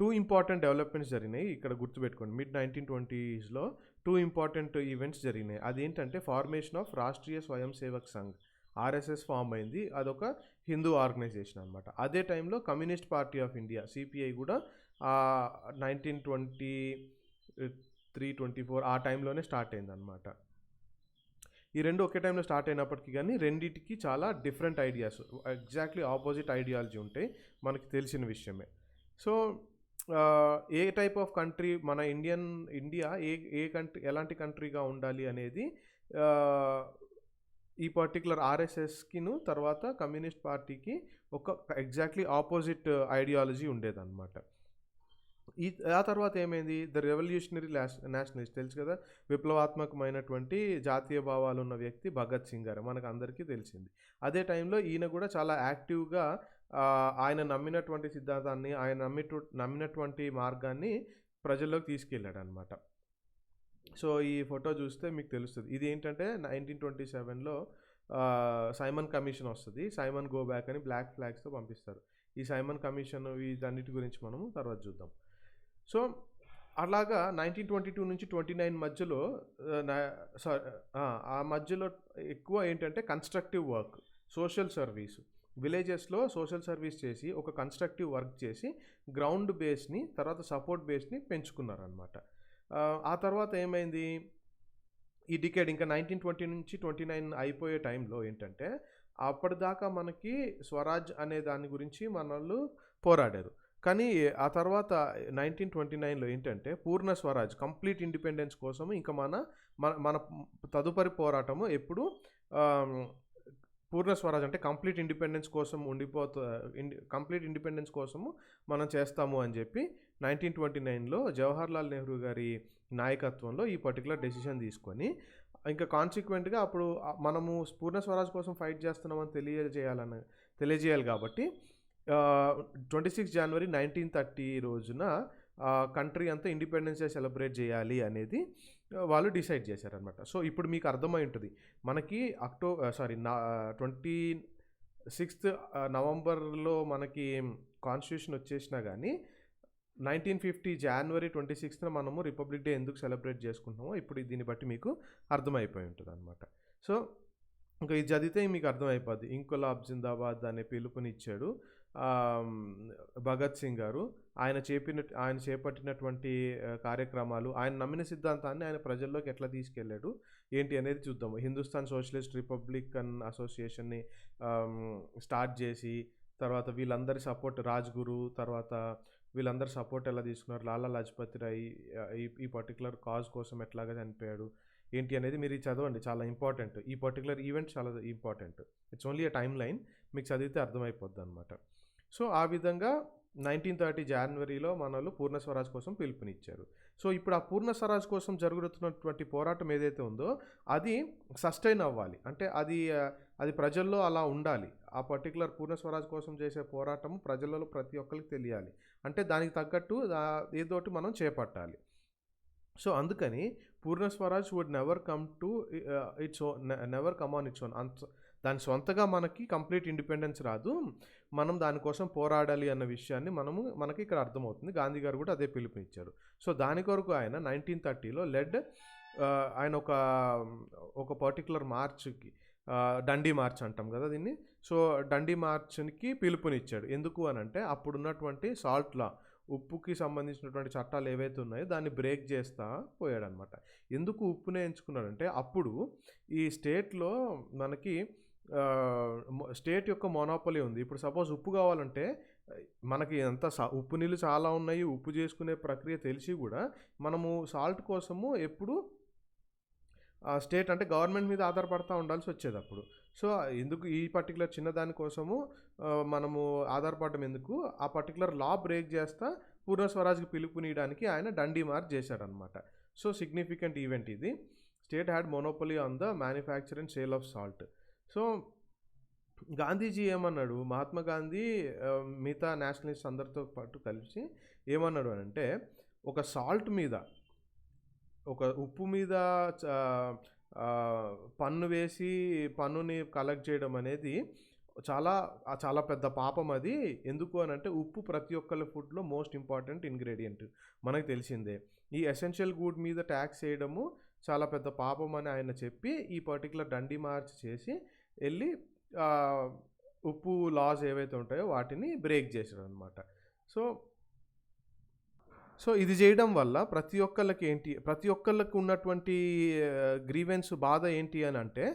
2 ఇంపార్టెంట్ డెవలప్మెంట్స్ జరిగినాయి ఇక్కడ గుర్తుపెట్టుకోండి. మిడ్ 1920స్లో 2 ఇంపార్టెంట్ ఈవెంట్స్ జరిగినాయి. అదేంటంటే ఫార్మేషన్ ఆఫ్ రాష్ట్రీయ స్వయం సేవక్ సంఘ్, ఆర్ఎస్ఎస్ ఫామ్ అయింది. అదొక హిందూ ఆర్గనైజేషన్ అనమాట. అదే టైంలో communist party of India CPI కూడా 1923-24 ఆ టైంలోనే స్టార్ట్ అయిందనమాట. ఈ రెండు ఒకే టైంలో స్టార్ట్ అయినప్పటికీ కానీ రెండింటికి చాలా different ideas, exactly opposite ideology ఉంటాయి, మనకి తెలిసిన విషయమే. So A type of country మన ఇండియా ఏ కంట్రీ ఎలాంటి కంట్రీగా ఉండాలి అనేది ఈ పర్టికులర్ ఆర్ఎస్ఎస్కిను తర్వాత కమ్యూనిస్ట్ పార్టీకి ఒక ఎగ్జాక్ట్లీ ఆపోజిట్ ఐడియాలజీ ఉండేదన్నమాట. ఆ తర్వాత ఏమైంది, ద రెవల్యూషనరీ నేషనలిస్ట్ తెలుసు కదా, విప్లవాత్మకమైనటువంటి జాతీయ భావాలు ఉన్న వ్యక్తి భగత్ సింగ్ గారు మనకు అందరికీ తెలిసింది. అదే టైంలో ఈయన కూడా చాలా యాక్టివ్గా ఆయన నమ్మినటువంటి సిద్ధాంతాన్ని, ఆయన నమ్మినటువంటి మార్గాన్ని ప్రజల్లోకి తీసుకెళ్ళాడు అనమాట. సో ఈ ఫోటో చూస్తే మీకు తెలుస్తుంది. ఇది ఏంటంటే 1927లో సైమన్ కమిషన్ వస్తుంది. సైమన్ గో బ్యాక్ అని బ్లాక్ ఫ్లాగ్స్తో పంపిస్తారు. ఈ సైమన్ కమిషన్ వీటన్నిటి గురించి మనము తర్వాత చూద్దాం. సో అలాగా 1922 నుంచి 29 మధ్యలో ఆ మధ్యలో ఎక్కువ ఏంటంటే కన్స్ట్రక్టివ్ వర్క్, సోషల్ సర్వీస్, విలేజెస్లో సోషల్ సర్వీస్ చేసి ఒక కన్స్ట్రక్టివ్ వర్క్ చేసి గ్రౌండ్ బేస్ని తర్వాత సపోర్ట్ బేస్ని పెంచుకున్నారనమాట. ఆ తర్వాత ఏమైంది, ఈ డికేడ్ ఇంకా 1920 నుంచి 29 అయిపోయే టైంలో ఏంటంటే అప్పటిదాకా మనకి స్వరాజ్ అనే దాని గురించి మనల్ని పోరాడారు. కానీ ఆ తర్వాత 1929లో ఏంటంటే పూర్ణ స్వరాజ్, కంప్లీట్ ఇండిపెండెన్స్ కోసం ఇంకా మన తదుపరి పోరాటము ఎప్పుడు పూర్ణ స్వరాజ్ అంటే కంప్లీట్ ఇండిపెండెన్స్ కోసం కంప్లీట్ ఇండిపెండెన్స్ కోసము మనం చేస్తాము అని చెప్పి 1929లో జవహర్లాల్ నెహ్రూ గారి నాయకత్వంలో ఈ పర్టికులర్ డెసిషన్ తీసుకొని ఇంకా కాన్సిక్వెంట్గా అప్పుడు మనము పూర్ణ స్వరాజ్ కోసం ఫైట్ చేస్తున్నామని తెలియజేయాలి కాబట్టి 26 జనవరి 1930 రోజున కంట్రీ అంతా ఇండిపెండెన్స్ డే సెలబ్రేట్ చేయాలి అనేది వాళ్ళు డిసైడ్ చేశారనమాట. సో ఇప్పుడు మీకు అర్థమై ఉంటుంది, మనకి 26 నవంబర్లో మనకి కాన్స్టిట్యూషన్ వచ్చేసినా కానీ 1950 జనవరి 26న మనము రిపబ్లిక్ డే ఎందుకు సెలబ్రేట్ చేసుకుంటున్నామో ఇప్పుడు దీన్ని బట్టి మీకు అర్థమైపోయి ఉంటుంది అనమాట. సో ఇంకా ఇది చదివితే మీకు అర్థమైపోద్ది. ఇంకులాబ్ జిందాబాద్ అనే పిలుపునిచ్చాడు భగత్ సింగ్ గారు. ఆయన చేపట్టినటువంటి కార్యక్రమాలు, ఆయన నమ్మిన సిద్ధాంతాన్ని ఆయన ప్రజల్లోకి ఎట్లా తీసుకెళ్ళాడు ఏంటి అనేది చూద్దాము. హిందుస్థాన్ సోషలిస్ట్ రిపబ్లికన్ అసోసియేషన్ని స్టార్ట్ చేసి తర్వాత వీళ్ళందరి సపోర్ట్, రాజ్గురు, తర్వాత వీళ్ళందరి సపోర్ట్ ఎలా తీసుకున్నారు, లాలా లజపతి రాయ్ ఈ పర్టికులర్ కాజ్ కోసం ఎట్లాగా చనిపోయాడు ఏంటి అనేది మీరు చదవండి, చాలా ఇంపార్టెంట్. ఈ పర్టికులర్ ఈవెంట్ చాలా important. It's only a time line, మీకు చదివితే అర్థమైపోద్ది అనమాట. సో ఆ విధంగా 1930 జనవరిలో మనోళ్ళు పూర్ణ స్వరాజ్ కోసం పిలుపునిచ్చారు. సో, ఇప్పుడు ఆ పూర్ణ స్వరాజ్ కోసం జరుగుతున్నటువంటి పోరాటం ఏదైతే ఉందో, అది సస్టైన్ అవ్వాలి. అంటే అది ప్రజల్లో అలా ఉండాలి. ఆ పర్టిక్యులర్ పూర్ణ స్వరాజ్ కోసం చేసే పోరాటం ప్రజలలో ప్రతి ఒక్కరికి తెలియాలి. అంటే దానికి తగ్గట్టు ఏదోటి మనం చేపట్టాలి. సో, అందుకని Purna Swaraj would never come to its own, never come on its own. దాని సొంతగా మనకి కంప్లీట్ ఇండిపెండెన్స్ రాదు. మనం దానికోసం పోరాడాలి అన్న విషయాన్ని మనకి ఇక్కడ అర్థమవుతుంది. గాంధీ గారు కూడా అదే పిలుపునిచ్చారు. సో, దాని కొరకు ఆయన 1930లో ఆయన ఒక పర్టిక్యులర్ మార్చ్‌కి, డండీ మార్చ్ అంటాం కదా దీన్ని. సో, డండీ మార్చ్‌కి పిలుపునిచ్చాడు. ఎందుకు అనంటే అప్పుడున్నటువంటి సాల్ట్ లా, ఉప్పుకి సంబంధించినటువంటి చట్టాలు ఏవైతే ఉన్నాయో దాన్ని బ్రేక్ చేస్తా పోయాడనమాట. ఎందుకు ఉప్పునే ఎంచుకున్నాడంటే, అప్పుడు ఈ స్టేట్‌లో మనకి స్టేట్ యొక్క మొనోపొలీ ఉంది. ఇప్పుడు సపోజ్ ఉప్పు కావాలంటే మనకి ఉప్పు నీళ్ళు చాలా ఉన్నాయి. ఉప్పు చేసుకునే ప్రక్రియ తెలిసి కూడా మనము సాల్ట్ కోసము ఎప్పుడు స్టేట్ అంటే గవర్నమెంట్ మీద ఆధారపడతా ఉండాల్సి వచ్చేది అప్పుడు. సో, ఎందుకు ఈ పర్టికులర్ చిన్నదాని కోసము మనము ఆధారపడడం ఎందుకు, ఆ పర్టికులర్ లా బ్రేక్ చేస్తా పూర్ణ స్వరాజ్కి పిలుపునియడానికి ఆయన డండీ మార్చ్ చేశాడనమాట. సో, సిగ్నిఫికెంట్ ఈవెంట్ ఇది. State had monopoly on the manufacture and sale of salt. So, Gandhiji ఏమన్నాడు, మహాత్మా గాంధీ మిగతా నేషనలిస్ట్ అందరితో పాటు కలిసి ఏమన్నాడు అనంటే, ఒక సాల్ట్ మీద, ఒక ఉప్పు మీద పన్ను వేసి పన్నుని కలెక్ట్ చేయడం అనేది చాలా పెద్ద పాపం అది. ఎందుకు అనంటే ఉప్పు ప్రతి ఒక్కళ్ళ ఫుడ్లో మోస్ట్ ఇంపార్టెంట్ ఇంగ్రీడియంట్, మనకు తెలిసిందే. ఈ ఎసెన్షియల్ గుడ్ మీద ట్యాక్స్ చేయడము చాలా పెద్ద పాపం అని ఆయన చెప్పి ఈ పర్టికులర్ డండీ మార్చ్ చేసి వెళ్ళి ఉప్పు లాస్ ఏవైతే ఉంటాయో వాటిని బ్రేక్ చేశాడు అనమాట. సో ఇది చేయడం వల్ల ప్రతి ఒక్కళ్ళకి ఉన్నటువంటి గ్రీవెన్స్, బాధ ఏంటి అని అంటే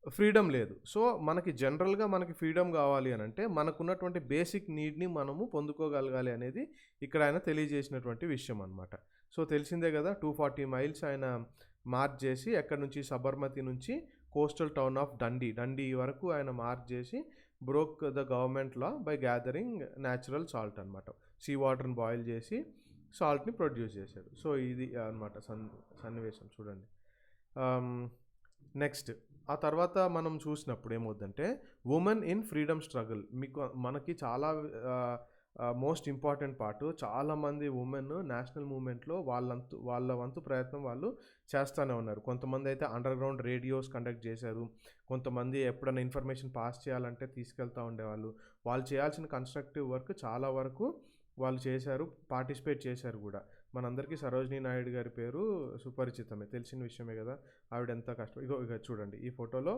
ఫ్రీడమ్ లేదు. సో, మనకి జనరల్గా మనకి ఫ్రీడమ్ కావాలి అని అంటే మనకున్నటువంటి బేసిక్ నీడ్ని మనము పొందుకోగలగాలి అనేది ఇక్కడ ఆయన తెలియజేసినటువంటి విషయం అనమాట. సో, తెలిసిందే కదా, 240 మైల్స్ ఆయన మార్చ్ చేసి ఎక్కడి నుంచి, సబర్మతి నుంచి కోస్టల్ టౌన్ ఆఫ్ డండీ వరకు ఆయన మార్చ్ చేసి broke the government law by gathering natural salt అనమాట. సీ వాటర్ని బాయిల్ చేసి సాల్ట్ని ప్రొడ్యూస్ చేశాడు. సో, ఇది అనమాట సన్నివేశం. చూడండి. నెక్స్ట్ ఆ తర్వాత మనం చూసినప్పుడు ఏమవుద్దంటే ఉమెన్ ఇన్ ఫ్రీడమ్ స్ట్రగుల్. మనకి చాలా మోస్ట్ ఇంపార్టెంట్ పార్ట్. చాలామంది ఉమెన్ నేషనల్ మూమెంట్లో వాళ్ళ వంతు ప్రయత్నం వాళ్ళు చేస్తూనే ఉన్నారు. కొంతమంది అయితే అండర్ గ్రౌండ్ రేడియోస్ కండక్ట్ చేశారు. కొంతమంది ఎప్పుడైనా ఇన్ఫర్మేషన్ పాస్ చేయాలంటే తీసుకెళ్తూ ఉండేవాళ్ళు. వాళ్ళు చేయాల్సిన కన్స్ట్రక్టివ్ వర్క్ చాలా వరకు వాళ్ళు చేశారు, పార్టిసిపేట్ చేశారు కూడా. మనందరికీ సరోజినీ నాయుడు గారి పేరు సుపరిచితమే, తెలిసిన విషయమే కదా. ఆవిడ ఎంత కష్టం. ఇక చూడండి, ఈ ఫోటోలో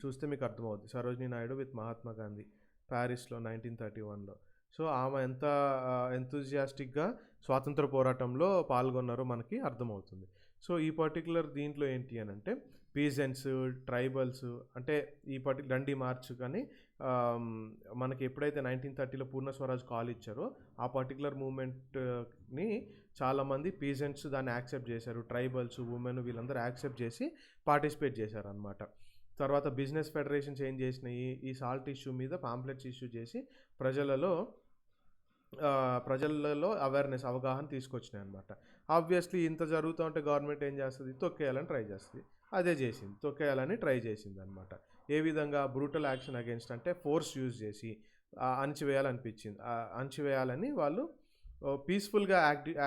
చూస్తే మీకు అర్థమవుతుంది. సరోజినీ నాయుడు విత్ మహాత్మా గాంధీ, ప్యారిస్లో 1931లో. సో, ఆమె ఎంత ఎంతూజియాస్టిక్గా స్వాతంత్ర పోరాటంలో పాల్గొన్నారో మనకి అర్థమవుతుంది. సో, ఈ పర్టికులర్ దీంట్లో ఏంటి అని అంటే పీజెంట్స్, ట్రైబల్స్, అంటే ఈ డండీ మార్చ్ కానీ మనకి ఎప్పుడైతే 1930లో పూర్ణ స్వరాజ్ కాల్ ఇచ్చారో ఆ పర్టికులర్ మూమెంట్ని చాలామంది పీజెంట్స్ దాన్ని యాక్సెప్ట్ చేశారు. ట్రైబల్స్, ఉమెన్ వీళ్ళందరూ యాక్సెప్ట్ చేసి పార్టిసిపేట్ చేశారు అనమాట. తర్వాత బిజినెస్ ఫెడరేషన్స్ ఏం చేసినాయి, ఈ సాల్ట్ ఇష్యూ మీద పాంప్లెట్స్ ఇష్యూ చేసి ప్రజలలో అవేర్నెస్, అవగాహన తీసుకొచ్చినాయి అనమాట. ఆబ్వియస్లీ ఇంత జరుగుతూ ఉంటే గవర్నమెంట్ ఏం చేస్తుంది, తొక్కేయాలని ట్రై చేస్తుంది. అదే చేసింది, తొక్కేయాలని ట్రై చేసింది అనమాట. ఏ విధంగా, బ్రూటల్ యాక్షన్ అగేన్స్ట్, అంటే ఫోర్స్ యూజ్ చేసి అణచివేయాలని వాళ్ళు పీస్ఫుల్గా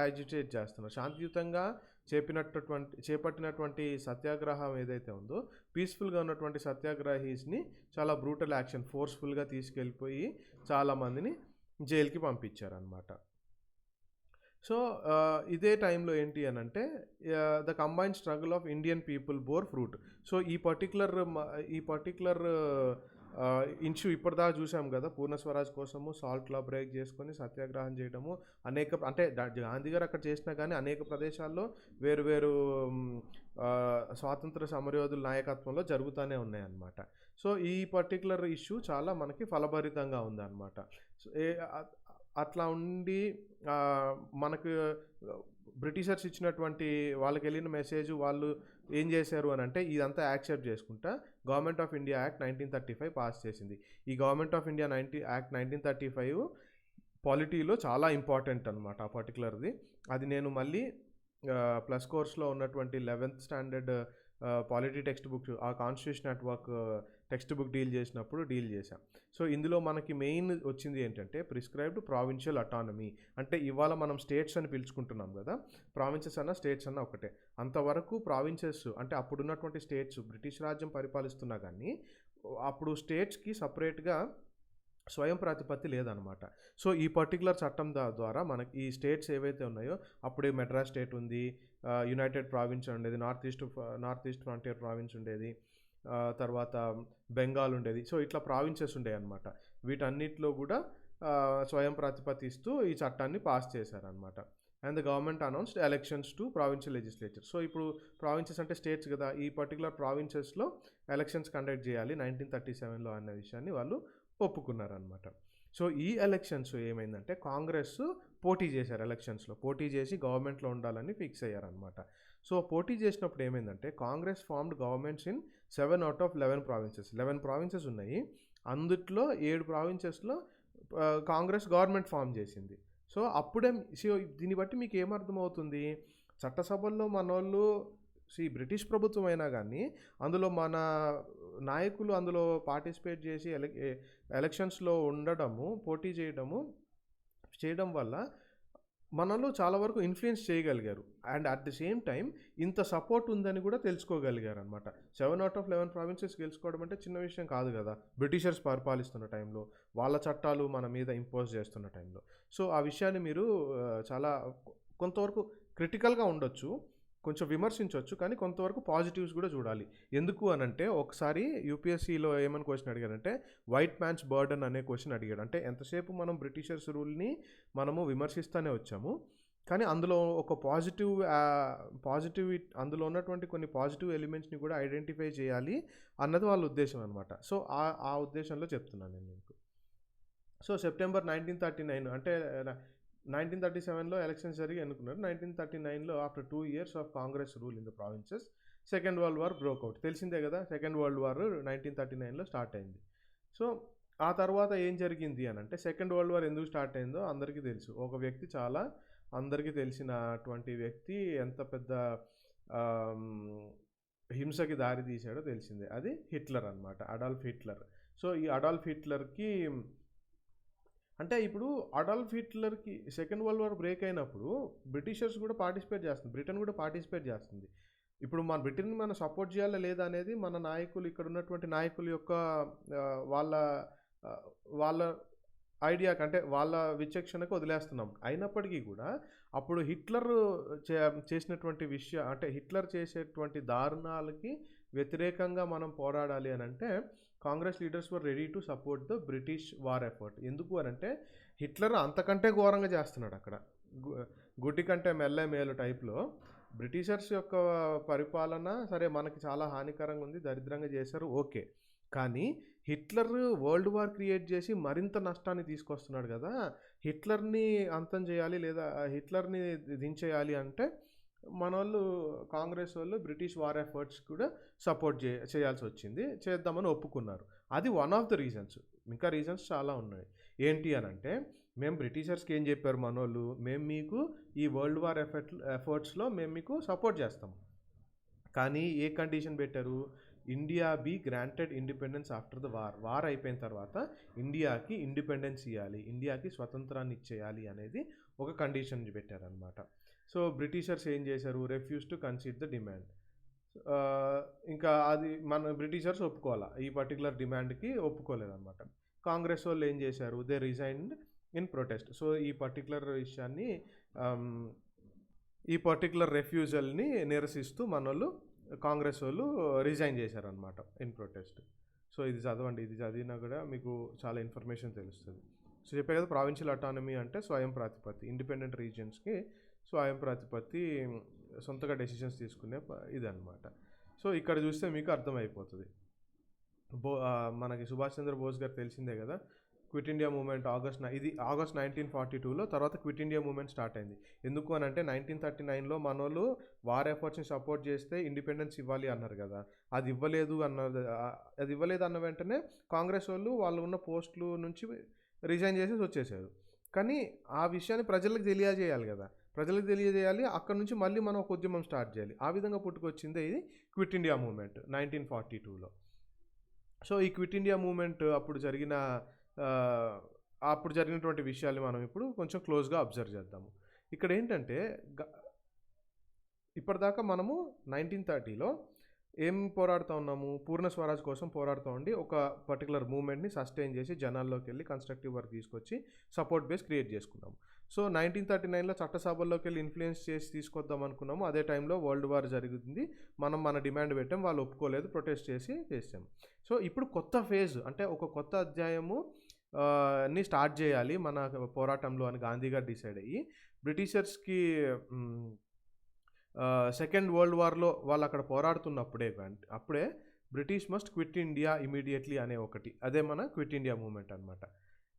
యాజిటేట్ చేస్తున్నారు. శాంతియుతంగా చేపట్టినటువంటి సత్యాగ్రహం ఏదైతే ఉందో, పీస్ఫుల్గా ఉన్నటువంటి సత్యాగ్రహీస్ని చాలా బ్రూటల్ యాక్షన్, ఫోర్స్ఫుల్గా తీసుకెళ్ళిపోయి చాలామందిని జైలుకి పంపించారనమాట. సో, ఇదే టైంలో ఏంటి అని అంటే the combined struggle of Indian people bore fruit. So, ఈ పర్టికులర్ ఇష్యూ ఇప్పటిదాకా చూసాం కదా, పూర్ణ స్వరాజ్ కోసము సాల్ట్ లా బ్రేక్ చేసుకొని సత్యాగ్రహం చేయడము, అంటే గాంధీ గారు అక్కడ చేసినా కానీ అనేక ప్రదేశాల్లో వేరు స్వాతంత్ర సమరయోధుల నాయకత్వంలో జరుగుతూనే ఉన్నాయన్నమాట. సో, ఈ పర్టికులర్ ఇష్యూ చాలా మనకి ఫలభరితంగా ఉందన్నమాట. సో, అట్లా ఉండి మనకు బ్రిటిషర్స్ ఇచ్చినటువంటి వాళ్ళకి వెళ్ళిన మెసేజ్ వాళ్ళు ఏం చేశారు అని అంటే ఇదంతా యాక్సెప్ట్ చేసుకుంటా government of India act 1935 pass చేసింది. ఈ గవర్నమెంట్ ఆఫ్ ఇండియా యాక్ట్ 1935 పాలిటీలో చాలా ఇంపార్టెంట్ అనమాట ఆ పర్టికులర్ది. అది నేను మళ్ళీ ప్లస్ కోర్స్లో ఉన్నటువంటి 11th standard polity text book ఆ constitution at work text book deal చేసినప్పుడు డీల్ చేశాం. సో ఇందులో మనకి మెయిన్ వచ్చింది ఏంటంటే ప్రిస్క్రైబ్డ్ ప్రావిన్షియల్ అటానమీ. అంటే ఇవాళ మనం స్టేట్స్ అని పిలుచుకుంటున్నాం కదా, ప్రావిన్సెస్ అన్న స్టేట్స్ అన్న ఒకటే. అంతవరకు ప్రావిన్సెస్ అంటే అప్పుడున్నటువంటి స్టేట్స్ బ్రిటిష్ రాజ్యం పరిపాలిస్తున్నా కానీ అప్పుడు స్టేట్స్కి సపరేట్గా స్వయం ప్రాతిపత్తి లేదనమాట. సో ఈ పర్టికులర్ చట్టం ద్వారా మనకి ఈ స్టేట్స్ ఏవైతే ఉన్నాయో అప్పుడే మెడ్రాస్ స్టేట్ ఉంది, యునైటెడ్ ప్రావిన్స్ ఉండేది, నార్త్ ఈస్ట్ ఫ్రంటియర్ ప్రావిన్స్ ఉండేది, తర్వాత బెంగాల్ ఉండేది. సో ఇట్లా ప్రావిన్సెస్ ఉండేవి అనమాట. వీటన్నిటిలో కూడా స్వయం ప్రాతిపత్తి ఇస్తూ ఈ చట్టాన్ని పాస్ చేశారనమాట. And the government announced elections to provincial legislature. So ఇప్పుడు ప్రావిన్సెస్ అంటే స్టేట్స్ కదా, ఈ పర్టికులర్ ప్రావిన్సెస్లో ఎలక్షన్స్ కండక్ట్ చేయాలి 1937లో అన్న విషయాన్ని వాళ్ళు ఒప్పుకున్నారనమాట. సో ఈ ఎలక్షన్స్ ఏమైందంటే కాంగ్రెస్ పోటీ చేశారు, ఎలక్షన్స్లో పోటీ చేసి గవర్నమెంట్లో ఉండాలని ఫిక్స్ అయ్యారనమాట. సో పోటీ చేసినప్పుడు ఏమైందంటే Congress formed governments in 7 out of 11 provinces. 11 provinces ఉన్నాయి, అందుట్లో 7 ప్రావిన్సెస్లో కాంగ్రెస్ గవర్నమెంట్ ఫామ్ చేసింది. సో అప్పుడే దీన్ని బట్టి మీకు ఏమర్థమవుతుంది, చట్టసభల్లో మనోళ్ళు బ్రిటిష్ ప్రభుత్వం అయినా కానీ అందులో మన నాయకులు అందులో పార్టిసిపేట్ చేసి ఎలక్షన్స్లో ఉండడము, పోటీ చేయడం వల్ల మనలో చాలా వరకు ఇన్ఫ్లుయెన్స్ చేయగలిగారు. And at the same time ఇంత సపోర్ట్ ఉందని కూడా తెలుసుకోగలిగారు అనమాట. 7 out of 11 ప్రావిన్సెస్ గెలుచుకోవడం అంటే చిన్న విషయం కాదు కదా, బ్రిటిషర్స్ పరిపాలిస్తున్న టైంలో, వాళ్ళ చట్టాలు మన మీద ఇంపోజ్ చేస్తున్న టైంలో. సో ఆ విషయాన్ని మీరు చాలా కొంతవరకు క్రిటికల్గా ఉండొచ్చు, కొంచెం విమర్శించవచ్చు, కానీ కొంతవరకు పాజిటివ్స్ కూడా చూడాలి. ఎందుకు అనంటే ఒకసారి యూపీఎస్సీలో ఏమని క్వశ్చన్ అడిగాడంటే వైట్ మ్యాన్స్ బర్డన్ అనే క్వశ్చన్ అడిగాడు. అంటే ఎంతసేపు మనం బ్రిటిషర్స్ రూల్ని మనము విమర్శిస్తూనే వచ్చాము, కానీ అందులో ఒక పాజిటివ్ అందులో ఉన్నటువంటి కొన్ని పాజిటివ్ ఎలిమెంట్స్ని కూడా ఐడెంటిఫై చేయాలి అన్నది వాళ్ళ ఉద్దేశం అనమాట. సో ఆ ఉద్దేశంలో చెప్తున్నాను నేను మీకు. సో సెప్టెంబర్ 1939 అంటే 1937లో ఎలక్షన్స్ జరిగి ఎన్నుకున్నారు. 1939లో after 2 years of Congress rule in the provinces second world war broke out. తెలిసిందే కదా, సెకండ్ వరల్డ్ వార్ 1939లో స్టార్ట్ అయింది. సో ఆ తర్వాత ఏం జరిగింది అని అంటే సెకండ్ వరల్డ్ వార్ ఎందుకు స్టార్ట్ అయిందో అందరికీ తెలుసు. ఒక వ్యక్తి, చాలా అందరికీ తెలిసినటువంటి వ్యక్తి ఎంత పెద్ద హింసకి దారి తీశాడో తెలిసిందే, అది హిట్లర్ అనమాట, అడాల్ఫ్ హిట్లర్. సో ఈ అడాల్ఫ్ హిట్లర్కి అంటే ఇప్పుడు అడాల్ఫ్ హిట్లర్కి సెకండ్ వరల్డ్ వార్ బ్రేక్ అయినప్పుడు బ్రిటిషర్స్ కూడా పార్టిసిపేట్ చేస్తుంది, బ్రిటన్ కూడా పార్టిసిపేట్ చేస్తుంది. ఇప్పుడు మన బ్రిటన్ని మనం సపోర్ట్ చేయాలా లేదా అనేది మన నాయకులు, ఇక్కడ ఉన్నటువంటి నాయకుల యొక్క వాళ్ళ ఐడియాకి అంటే వాళ్ళ విచక్షణకు వదిలేస్తున్నాం. అయినప్పటికీ కూడా అప్పుడు హిట్లర్ చేసినటువంటి అంటే హిట్లర్ చేసేటువంటి దారుణాలకి వ్యతిరేకంగా మనం పోరాడాలి అని అంటే Congress leaders were ready to support the British war effort. ఎందుకు అని అంటే హిట్లర్ అంతకంటే ఘోరంగా చేస్తున్నాడు అక్కడ, గుడ్డి కంటే మెల్ల మేలు టైప్లో. బ్రిటిషర్స్ యొక్క పరిపాలన సరే మనకి చాలా హానికరంగా ఉంది, దరిద్రంగా చేశారు, ఓకే, కానీ హిట్లర్ వరల్డ్ వార్ క్రియేట్ చేసి మరింత నష్టాన్ని తీసుకొస్తున్నాడు కదా. హిట్లర్ని అంతం చేయాలి లేదా హిట్లర్ని దించేయాలి అంటే మన వాళ్ళు కాంగ్రెస్ వాళ్ళు బ్రిటిష్ వార్ ఎఫర్ట్స్ కూడా సపోర్ట్ చేయాల్సి వచ్చింది, చేద్దామని ఒప్పుకున్నారు. అది వన్ ఆఫ్ ద రీజన్స్. ఇంకా రీజన్స్ చాలా ఉన్నాయి. ఏంటి అని అంటే మేము బ్రిటిషర్స్కి ఏం చెప్పారు మన వాళ్ళు, మేము మీకు ఈ వరల్డ్ వార్ ఎఫర్ట్స్లో మేము మీకు సపోర్ట్ చేస్తాం, కానీ ఏ కండిషన్ పెట్టారు, India be granted independence after the war అయిపోయిన తర్వాత ఇండియాకి ఇండిపెండెన్స్ ఇవ్వాలి, ఇండియాకి స్వతంత్రాన్ని ఇచ్చేయాలి అనేది ఒక కండిషన్ పెట్టారనమాట. సో బ్రిటిషర్స్ ఏం చేశారు, refuse to consider the demand. ఇంకా అది మన బ్రిటిషర్స్ ఒప్పుకోవాలా, ఈ పర్టికులర్ డిమాండ్కి ఒప్పుకోలేదన్నమాట. కాంగ్రెస్ వాళ్ళు ఏం చేశారు, they resigned in protest. So ఈ పర్టికులర్ విషయాన్ని, ఈ పర్టికులర్ రెఫ్యూజల్ని నిరసిస్తూ మన వాళ్ళు కాంగ్రెస్ వాళ్ళు రిజైన్ చేశారనమాట ఇన్ ప్రొటెస్ట్. సో ఇది చదవండి, ఇది చదివినా కూడా మీకు చాలా ఇన్ఫర్మేషన్ తెలుస్తుంది. సో చెప్పే కదా ప్రావిన్షియల్ అటానమీ అంటే స్వయం ప్రాతిపత్తి, ఇండిపెండెంట్ రీజియన్స్కి స్వయం ప్రాతిపత్తి, సొంతగా డెసిషన్స్ తీసుకునే ఇదన్నమాట. సో ఇక్కడ చూస్తే మీకు అర్థమైపోతుంది. మనకి సుభాష్ చంద్రబోస్ గారు తెలిసిందే కదా, క్విట్ ఇండియా మూవ్మెంట్ ఇది ఆగస్ట్ 1942లో తర్వాత క్విట్ ఇండియా మూవ్మెంట్ స్టార్ట్ అయింది. ఎందుకు అని అంటే 1939లో మనోళ్ళు వార్ ఎఫర్ట్స్ని సపోర్ట్ చేస్తే ఇండిపెండెన్స్ ఇవ్వాలి అన్నారు కదా, అది ఇవ్వలేదు అన్న వెంటనే కాంగ్రెస్ వాళ్ళు ఉన్న పోస్టులు నుంచి రిజైన్ చేసేసి వచ్చేసారు. కానీ ఆ విషయాన్ని ప్రజలకు తెలియజేయాలి కదా, అక్కడ నుంచి మళ్ళీ మనం ఒక ఉద్యమం స్టార్ట్ చేయాలి. ఆ విధంగా పుట్టుకొచ్చిందే ఇది క్విట్ ఇండియా మూవ్మెంట్ 1942లో. సో ఈ క్విట్ ఇండియా మూవ్మెంట్ అప్పుడు జరిగినటువంటి విషయాలు మనం ఇప్పుడు కొంచెం క్లోజ్గా అబ్జర్వ్ చేద్దాము. ఇక్కడ ఏంటంటే ఇప్పటిదాకా మనము 1930లో ఏం పోరాడుతూ ఉన్నాము, పూర్ణ స్వరాజ్ కోసం పోరాడుతూ ఉండి ఒక పర్టికులర్ మూవ్మెంట్ని సస్టైన్ చేసి జనాల్లోకి వెళ్ళి కన్స్ట్రక్టివ్ వర్క్ తీసుకొచ్చి సపోర్ట్ బేస్ క్రియేట్ చేసుకున్నాము. సో 1939లో చట్టసభల్లోకి వెళ్ళి ఇన్ఫ్లుయెన్స్ చేసి తీసుకొద్దాం అనుకున్నాము. అదే టైంలో వరల్డ్ వార్ జరిగింది. మనం మన డిమాండ్ పెట్టాం, వాళ్ళు ఒప్పుకోలేదు, ప్రొటెస్ట్ చేసాము. సో ఇప్పుడు కొత్త ఫేజ్ అంటే ఒక కొత్త అధ్యాయము ని స్టార్ట్ చేయాలి మన పోరాటంలో అని గాంధీ గారు డిసైడ్ అయ్యి బ్రిటిషర్స్కి సెకండ్ వరల్డ్ వార్లో వాళ్ళు అక్కడ పోరాడుతున్నప్పుడే British must quit India immediately అనే ఒకటి, అదే మన క్విట్ ఇండియా మూవ్మెంట్ అనమాట.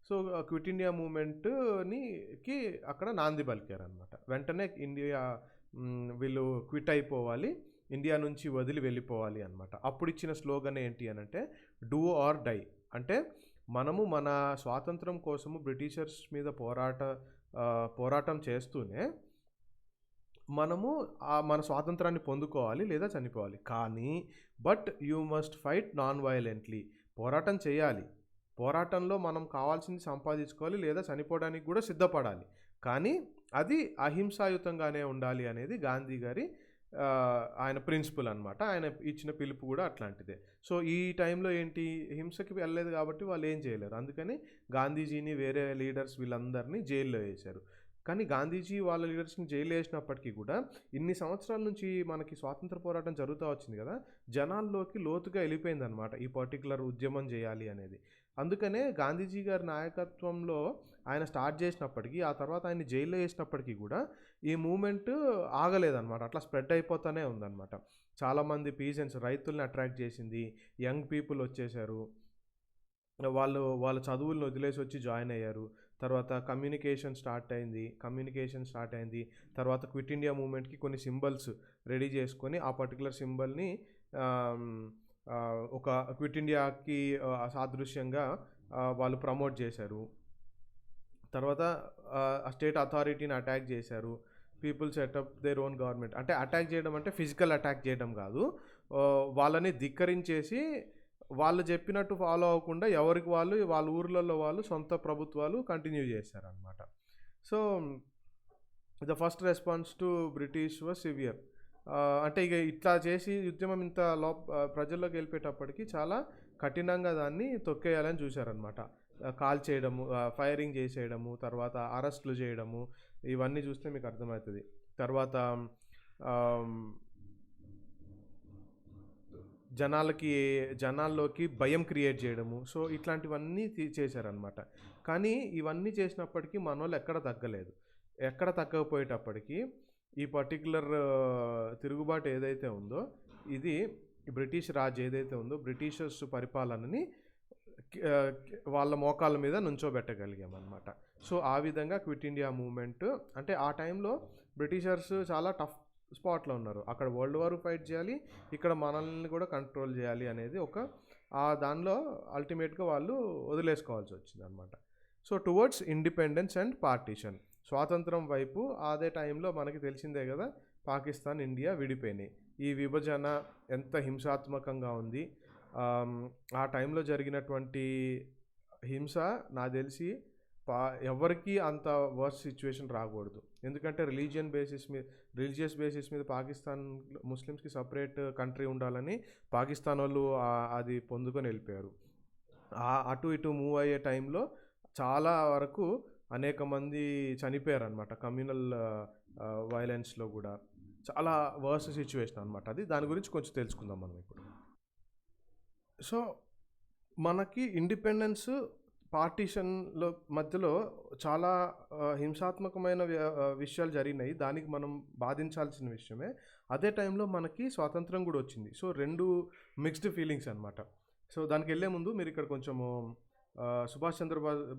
సో క్విట్ ఇండియా మూవ్మెంట్కి అక్కడ నాంది పలికారు అనమాట. వెంటనే వీళ్ళు క్విట్ అయిపోవాలి, ఇండియా నుంచి వదిలి వెళ్ళిపోవాలి అనమాట. అప్పుడు ఇచ్చిన స్లోగన్ ఏంటి అని అంటే డూ ఆర్ డై, అంటే మనము మన స్వాతంత్రం కోసము బ్రిటిషర్స్ మీద పోరాటం చేస్తూనే మనము మన స్వాతంత్రాన్ని పొందుకోవాలి లేదా చనిపోవాలి. కానీ but you must fight non violently, పోరాటం చేయాలి, పోరాటంలో మనం కావాల్సింది సంపాదించుకోవాలి లేదా చనిపోవడానికి కూడా సిద్ధపడాలి, కానీ అది అహింసాయుతంగానే ఉండాలి అనేది గాంధీ గారి ఆయన ప్రిన్సిపల్ అనమాట. ఆయన ఇచ్చిన పిలుపు కూడా అట్లాంటిదే. సో ఈ టైంలో ఏంటి, హింసకి వెళ్ళలేదు కాబట్టి వాళ్ళు ఏం చేయలేరు, అందుకని గాంధీజీని వేరే లీడర్స్ వీళ్ళందరినీ జైల్లో వేశారు. కానీ గాంధీజీ వాళ్ళ లీడర్స్ని జైలు వేసినప్పటికీ కూడా ఇన్ని సంవత్సరాల నుంచి మనకి స్వాతంత్ర పోరాటం జరుగుతూ వచ్చింది కదా, జనాల్లోకి లోతుగా వెళ్ళిపోయింది అనమాట ఈ పర్టికులర్ ఉద్యమం చేయాలి అనేది. అందుకనే గాంధీజీ గారి నాయకత్వంలో ఆయన స్టార్ట్ చేసినప్పటికీ, ఆ తర్వాత ఆయన జైల్లో వేసినప్పటికీ కూడా ఈ మూమెంట్ ఆగలేదన్నమాట, అట్లా స్ప్రెడ్ అయిపోతూనే ఉందన్నమాట. చాలామంది పీజెంట్స్, రైతుల్ని అట్రాక్ట్ చేసింది, యంగ్ పీపుల్ వచ్చేసారు, వాళ్ళ చదువులను వదిలేసి వచ్చి జాయిన్ అయ్యారు. తర్వాత కమ్యూనికేషన్ స్టార్ట్ అయింది. తర్వాత క్విట్ ఇండియా మూవ్మెంట్కి కొన్ని సింబల్స్ రెడీ చేసుకొని ఆ పర్టికులర్ సింబల్ని ఒక క్విట్ ఇండియాకి సాదృశ్యంగా వాళ్ళు ప్రమోట్ చేశారు. తర్వాత స్టేట్ అథారిటీని అటాక్ చేశారు. People setup their own government, అంటే అటాక్ చేయడం అంటే ఫిజికల్ అటాక్ చేయడం కాదు, వాళ్ళని ధిక్కరించేసి వాళ్ళు చెప్పినట్టు ఫాలో అవ్వకుండా ఎవరికి వాళ్ళ ఊర్లలో వాళ్ళు సొంత ప్రభుత్వాలు కంటిన్యూ చేశారనమాట. So the first response to British was severe. అంటే ఇక ఇట్లా చేసి ఉద్యమం ఇంత ప్రజల్లోకి వెళ్ళిపోయేటప్పటికి చాలా కఠినంగా దాన్ని తొక్కేయాలని చూశారనమాట. కాల్ చేయడము, ఫైరింగ్ చేసేయడము, తర్వాత అరెస్టులు చేయడము, ఇవన్నీ చూస్తే మీకు అర్థమవుతుంది. తర్వాత జనాల్లోకి భయం క్రియేట్ చేయడము, సో ఇట్లాంటివన్నీ చేశారనమాట. కానీ ఇవన్నీ చేసినప్పటికీ మనోళ్ళు ఎక్కడ తగ్గకపోయేటప్పటికీ ఈ పర్టికులర్ తిరుగుబాటు ఏదైతే ఉందో, ఇది బ్రిటిష్ రాజ్ ఏదైతే ఉందో, బ్రిటిషర్స్ పరిపాలనని వాళ్ళ మోకాళ్ళ మీద నుంచోబెట్టగలిగామన్నమాట. సో ఆ విధంగా క్విట్ ఇండియా మూవ్మెంట్, అంటే ఆ టైంలో బ్రిటిషర్స్ చాలా టఫ్ స్పాట్లో ఉన్నారు, అక్కడ వరల్డ్ వార్ ఫైట్ చేయాలి, ఇక్కడ మనల్ని కూడా కంట్రోల్ చేయాలి అనేది దానిలో అల్టిమేట్గా వాళ్ళు వదిలేసుకోవాల్సి వచ్చింది అనమాట. So towards independence and partition, స్వాతంత్రం వైపు. అదే టైంలో మనకి తెలిసిందే కదా, పాకిస్తాన్, ఇండియా విడిపోయినాయి. ఈ విభజన ఎంత హింసాత్మకంగా ఉంది, ఆ టైంలో జరిగినటువంటి హింస నాకు తెలిసి ఎవరికి అంత వర్స్ సిచ్యువేషన్ రాకూడదు. ఎందుకంటే రిలీజియస్ బేసిస్ మీద పాకిస్తాన్ ముస్లిమ్స్కి సపరేట్ కంట్రీ ఉండాలని పాకిస్తాన్ వాళ్ళు అది పొందుకొని వెళ్ళిపోయారు. అటు ఇటు మూవ్ అయ్యే టైంలో చాలా వరకు అనేక మంది చనిపోయారు అనమాట. కమ్యూనల్ వైలెన్స్లో కూడా చాలా వర్స్ సిచ్యువేషన్ అనమాట అది. దాని గురించి కొంచెం తెలుసుకుందాం మనం ఇప్పుడు. సో మనకి ఇండిపెండెన్స్ పార్టీషన్లో మధ్యలో చాలా హింసాత్మకమైన విషయాలు జరిగినాయి, దానికి మనం బాధించాల్సిన విషయమే. అదే టైంలో మనకి స్వాతంత్రం కూడా వచ్చింది. సో రెండు మిక్స్డ్ ఫీలింగ్స్ అనమాట. సో దానికి వెళ్ళే ముందు మీరు ఇక్కడ కొంచెము సుభాష్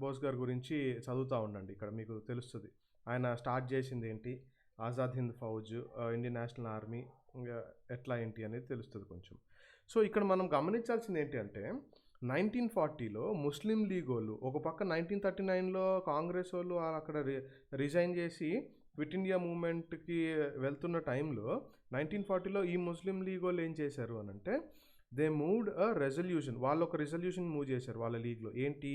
బోస్ గారి గురించి చదువుతూ ఉండండి. ఇక్కడ మీకు తెలుస్తుంది ఆయన స్టార్ట్ చేసింది ఏంటి, Azad Hind Fauj, Indian national army, ఇంకా ఎట్లా ఏంటి అనేది తెలుస్తుంది కొంచెం. సో ఇక్కడ మనం గమనించాల్సింది ఏంటి అంటే 1940లో ముస్లిం లీగ్ వాళ్ళు ఒక పక్క 1939లో కాంగ్రెస్ వాళ్ళు అక్కడ రిజైన్ చేసి క్విట్ ఇండియా మూవ్మెంట్కి వెళ్తున్న టైంలో 1940లో ఈ ముస్లిం లీగ్ వాళ్ళు ఏం చేశారు అని అంటే దే మూవ్డ్ అ రెజల్యూషన్. వాళ్ళు ఒక రెజల్యూషన్ మూవ్ చేశారు వాళ్ళ లీగ్లో. ఏంటి?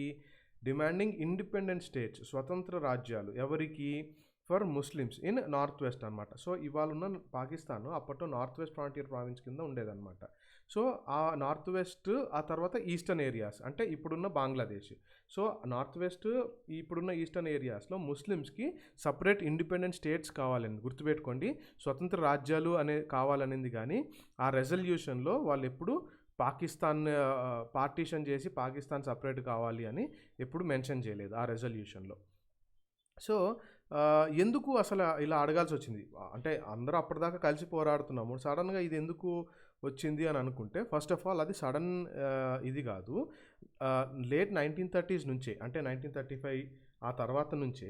డిమాండింగ్ ఇండిపెండెంట్ స్టేట్స్, స్వతంత్ర రాజ్యాలు. ఎవరికి? For Muslims in north west అనమాట. సో ఇవాళ ఉన్న పాకిస్తాన్ అప్పట్లో నార్త్ వెస్ట్ ఫ్రాంటియర్ ప్రావిన్స్ కింద ఉండేదన్నమాట. సో ఆ నార్త్ వెస్ట్, ఆ తర్వాత ఈస్టర్న్ ఏరియాస్ అంటే ఇప్పుడున్న బంగ్లాదేశ్. సో నార్త్ వెస్ట్ ఇప్పుడున్న ఈస్టర్న్ ఏరియాస్లో ముస్లిమ్స్కి సపరేట్ ఇండిపెండెంట్ స్టేట్స్ కావాలని గుర్తుపెట్టుకోండి. స్వతంత్ర రాజ్యాలు కావాలనేది కానీ ఆ రెజల్యూషన్లో వాళ్ళు ఎప్పుడు పాకిస్తాన్ పార్టీషన్ చేసి పాకిస్తాన్ సపరేట్ కావాలి అని ఎప్పుడు మెన్షన్ చేయలేదు ఆ రెజల్యూషన్లో. సో ఎందుకు అసలు ఇలా అడగాల్సి వచ్చింది అంటే అందరూ అప్పటిదాకా కలిసి పోరాడుతున్నాము, సడన్గా ఇది ఎందుకు వచ్చింది అని అనుకుంటే ఫస్ట్ ఆఫ్ ఆల్ అది సడన్ ఇది కాదు. లేట్ 1930s నుంచే అంటే 1935 ఆ తర్వాత నుంచే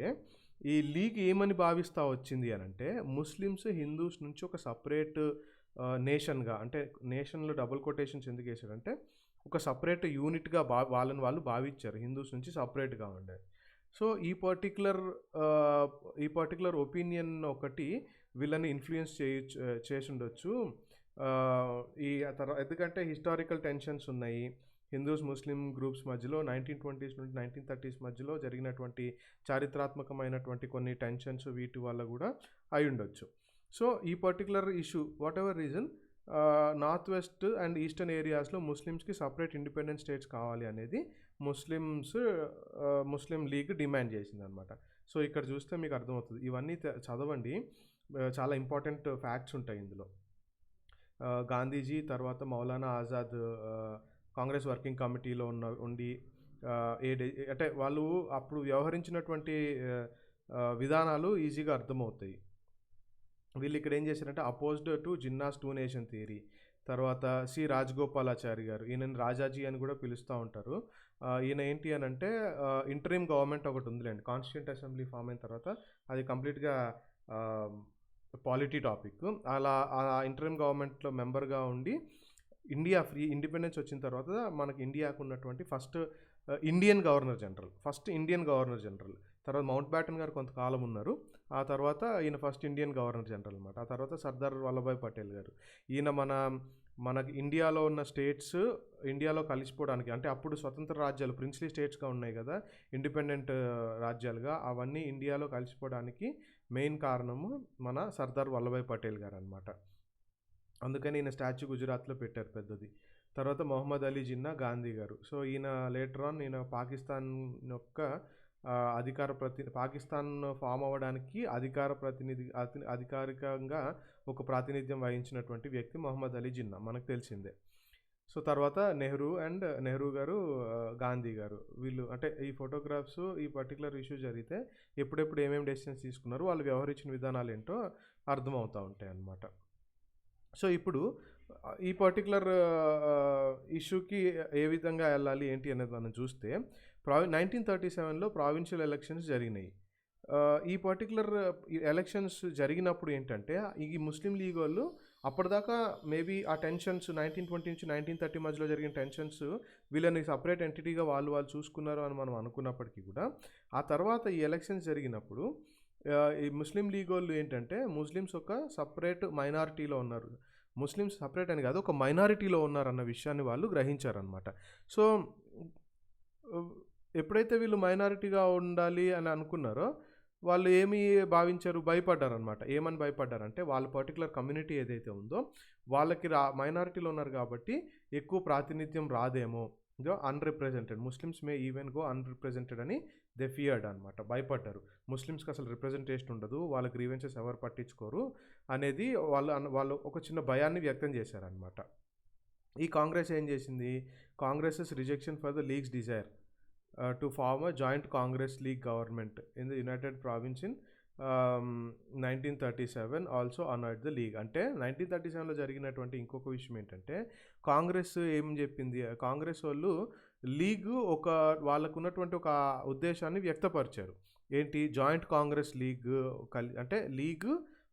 ఈ లీగ్ ఏమని భావిస్తూ వచ్చింది అని అంటే ముస్లిమ్స్ హిందూస్ నుంచి ఒక సపరేట్ నేషన్గా, అంటే నేషన్లో డబుల్ కొటేషన్స్ ఎందుకు వేసాడంటే ఒక సపరేట్ యూనిట్గా వాళ్ళని వాళ్ళు భావించారు, హిందూస్ నుంచి సపరేట్గా ఉండేది. సో ఈ పర్టికులర్ ఒపీనియన్ ఒకటి వీళ్ళని ఇన్ఫ్లుయెన్స్ చేసి ఉండొచ్చు. ఈ తర్వాత ఎందుకంటే హిస్టారికల్ టెన్షన్స్ ఉన్నాయి హిందూస్ ముస్లిం గ్రూప్స్ మధ్యలో 1920s నుండి 1930s మధ్యలో జరిగినటువంటి చారిత్రాత్మకమైనటువంటి కొన్ని టెన్షన్స్ వీటి వల్ల కూడా అయి ఉండొచ్చు. సో ఈ particular issue what ever reason north west and eastern ఏరియాస్లో ముస్లిమ్స్కి సపరేట్ ఇండిపెండెంట్ స్టేట్స్ కావాలి అనేది ముస్లిం లీగ్ డిమాండ్ చేసింది అనమాట. సో ఇక్కడ చూస్తే మీకు అర్థమవుతుంది. ఇవన్నీ చదవండి, చాలా ఇంపార్టెంట్ ఫ్యాక్ట్స్ ఉంటాయి ఇందులో. గాంధీజీ తర్వాత మౌలానా ఆజాద్ కాంగ్రెస్ వర్కింగ్ కమిటీలో ఉండి అంటే వాళ్ళు అప్పుడు వ్యవహరించినటువంటి విధానాలు ఈజీగా అర్థమవుతాయి. వీళ్ళు ఇక్కడ ఏం చేశారంటే opposed to Jinnah's two nation theory. తర్వాత సి రాజగోపాలాచారి గారు, ఈయనని రాజాజీ అని కూడా పిలుస్తూ ఉంటారు. ఈయన ఏంటి అని అంటే ఇంటరిమ్ గవర్నమెంట్ ఒకటి ఉందిలేండి, కాన్స్టిట్యూంట్ అసెంబ్లీ ఫామ్ అయిన తర్వాత అది కంప్లీట్గా పాలిటీ టాపిక్. అలా ఆ ఇంటరిమ్ గవర్నమెంట్లో మెంబర్గా ఉండి ఇండియా ఇండిపెండెన్స్ వచ్చిన తర్వాత మనకి ఇండియాకు ఉన్నటువంటి ఫస్ట్ ఇండియన్ గవర్నర్ జనరల్. తర్వాత మౌంట్ బ్యాటన్ గారు కొంతకాలం ఉన్నారు, ఆ తర్వాత ఈయన ఫస్ట్ ఇండియన్ గవర్నర్ జనరల్ అనమాట. ఆ తర్వాత సర్దార్ వల్లభాయ్ పటేల్ గారు. ఈయన మనకి ఇండియాలో ఉన్న స్టేట్స్ ఇండియాలో కలిసిపోవడానికి, అంటే అప్పుడు స్వతంత్ర రాజ్యాలు ప్రిన్స్లీ స్టేట్స్గా ఉన్నాయి కదా, ఇండిపెండెంట్ రాజ్యాలుగా, అవన్నీ ఇండియాలో కలిసిపోవడానికి మెయిన్ కారణము మన సర్దార్ వల్లభాయ్ పటేల్ గారు అనమాట. అందుకని ఈయన స్టాచ్యూ గుజరాత్లో పెట్టారు పెద్దది. తర్వాత మొహమ్మద్ అలీ జిన్నా గాంధీ గారు. సో ఈయన లేటర్ ఆన్ ఈయన పాకిస్తాన్ యొక్క పాకిస్తాన్ ఫామ్ అవ్వడానికి అధికారికంగా ఒక ప్రాతినిధ్యం వహించినటువంటి వ్యక్తి మొహమ్మద్ అలీ జిన్నా, మనకు తెలిసిందే. సో తర్వాత నెహ్రూ గారు, గాంధీ గారు, వీళ్ళు అంటే ఈ ఫోటోగ్రాఫ్స్ ఈ పర్టికులర్ ఇష్యూ జరిగితే ఎప్పుడెప్పుడు ఏమేమి డెసిషన్స్ తీసుకున్నారు, వాళ్ళు వ్యవహరించిన విధానాలు ఏంటో అర్థమవుతూ ఉంటాయి అన్నమాట. సో ఇప్పుడు ఈ పర్టికులర్ ఇష్యూకి ఏ విధంగా వెళ్ళాలి ఏంటి అనేది మనం చూస్తే 1937లో ప్రావిన్షియల్ ఎలక్షన్స్ జరిగినాయి. ఈ పర్టికులర్ ఎలక్షన్స్ జరిగినప్పుడు ఏంటంటే ఈ ముస్లిం లీగ్ వాళ్ళు అప్పటిదాకా మేబీ ఆ టెన్షన్స్ 1920 నుంచి 1930 మధ్యలో జరిగిన టెన్షన్స్ వీళ్ళని సపరేట్ ఎంటిటీగా వాళ్ళు చూసుకున్నారు అని మనం అనుకున్నప్పటికీ కూడా ఆ తర్వాత ఈ ఎలక్షన్స్ జరిగినప్పుడు ఈ ముస్లిం లీగ్ వాళ్ళు ఏంటంటే ముస్లిమ్స్ ఒక సపరేట్ మైనారిటీలో ఉన్నారు, ముస్లిమ్స్ సపరేట్ అని కాదు ఒక మైనారిటీలో ఉన్నారన్న విషయాన్ని వాళ్ళు గ్రహించారనమాట. సో ఎప్పుడైతే వీళ్ళు మైనారిటీగా ఉండాలి అని అనుకున్నారో వాళ్ళు ఏమి భావించారు, భయపడ్డారనమాట. ఏమని భయపడ్డారంటే వాళ్ళ పర్టికులర్ కమ్యూనిటీ ఏదైతే ఉందో వాళ్ళకి మైనారిటీలో ఉన్నారు కాబట్టి ఎక్కువ ప్రాతినిధ్యం రాదేమో, అన్రిప్రజెంటెడ్ ముస్లిమ్స్ మే ఈవెన్ గో అన్రిప్రజెంటెడ్ అని దే ఫియర్డ్ అనమాట, భయపడ్డారు. ముస్లిమ్స్కి అసలు రిప్రజెంటేషన్ ఉండదు, వాళ్ళ గ్రీవెన్సెస్ ఎవరు పట్టించుకోరు అనేది వాళ్ళు ఒక చిన్న భయాన్ని వ్యక్తం చేశారనమాట. ఈ కాంగ్రెస్ ఏం చేసింది, Congress's rejection for the League's desire to form a joint Congress League government in the united province in 1937 also angered the League. అంటే 1937లో జరిగినటువంటి ఇంకొక విషయం ఏంటంటే కాంగ్రెస్ ఏం చెప్పింది, కాంగ్రెస్ వాళ్ళు లీగ్ వాళ్ళకున్నటువంటి ఒక ఉద్దేశాన్ని వ్యక్తపరిచారు. ఏంటి జాయింట్ కాంగ్రెస్ లీగ్ అంటే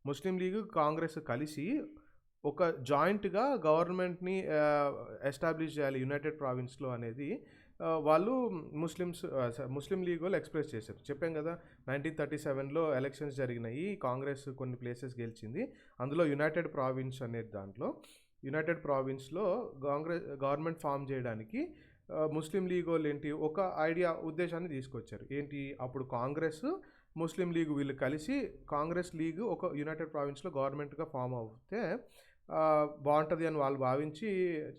ముస్లిం లీగ్, కాంగ్రెస్ కలిసి ఒక జాయింట్‌గా గవర్నమెంట్‌ని ఎస్టాబ్లిష్ చేయాలి యునైటెడ్ ప్రావిన్స్‌లో అనేది వాళ్ళు ముస్లిం లీగ్ వాళ్ళు ఎక్స్‌ప్రెస్ చేశారు. చెప్పాం కదా! 1937లో ఎలక్షన్స్ జరిగినాయి. కాంగ్రెస్ కొన్ని ప్లేసెస్ గెలిచింది. అందులో యునైటెడ్ ప్రావిన్స్‌లో గవర్నమెంట్ ఫార్మ్ చేయడానికి ముస్లిం లీగ్ వాళ్ళు ఒక ఉద్దేశాన్ని తీసుకొచ్చారు. అప్పుడు కాంగ్రెస్, ముస్లిం లీగ్ వీళ్ళు కలిసి కాంగ్రెస్ లీగ్ ఒక యునైటెడ్ ప్రావిన్స్‌లో గవర్నమెంట్‌గా ఫామ్ అవుతే బావుంటది అని వాళ్ళు భావించి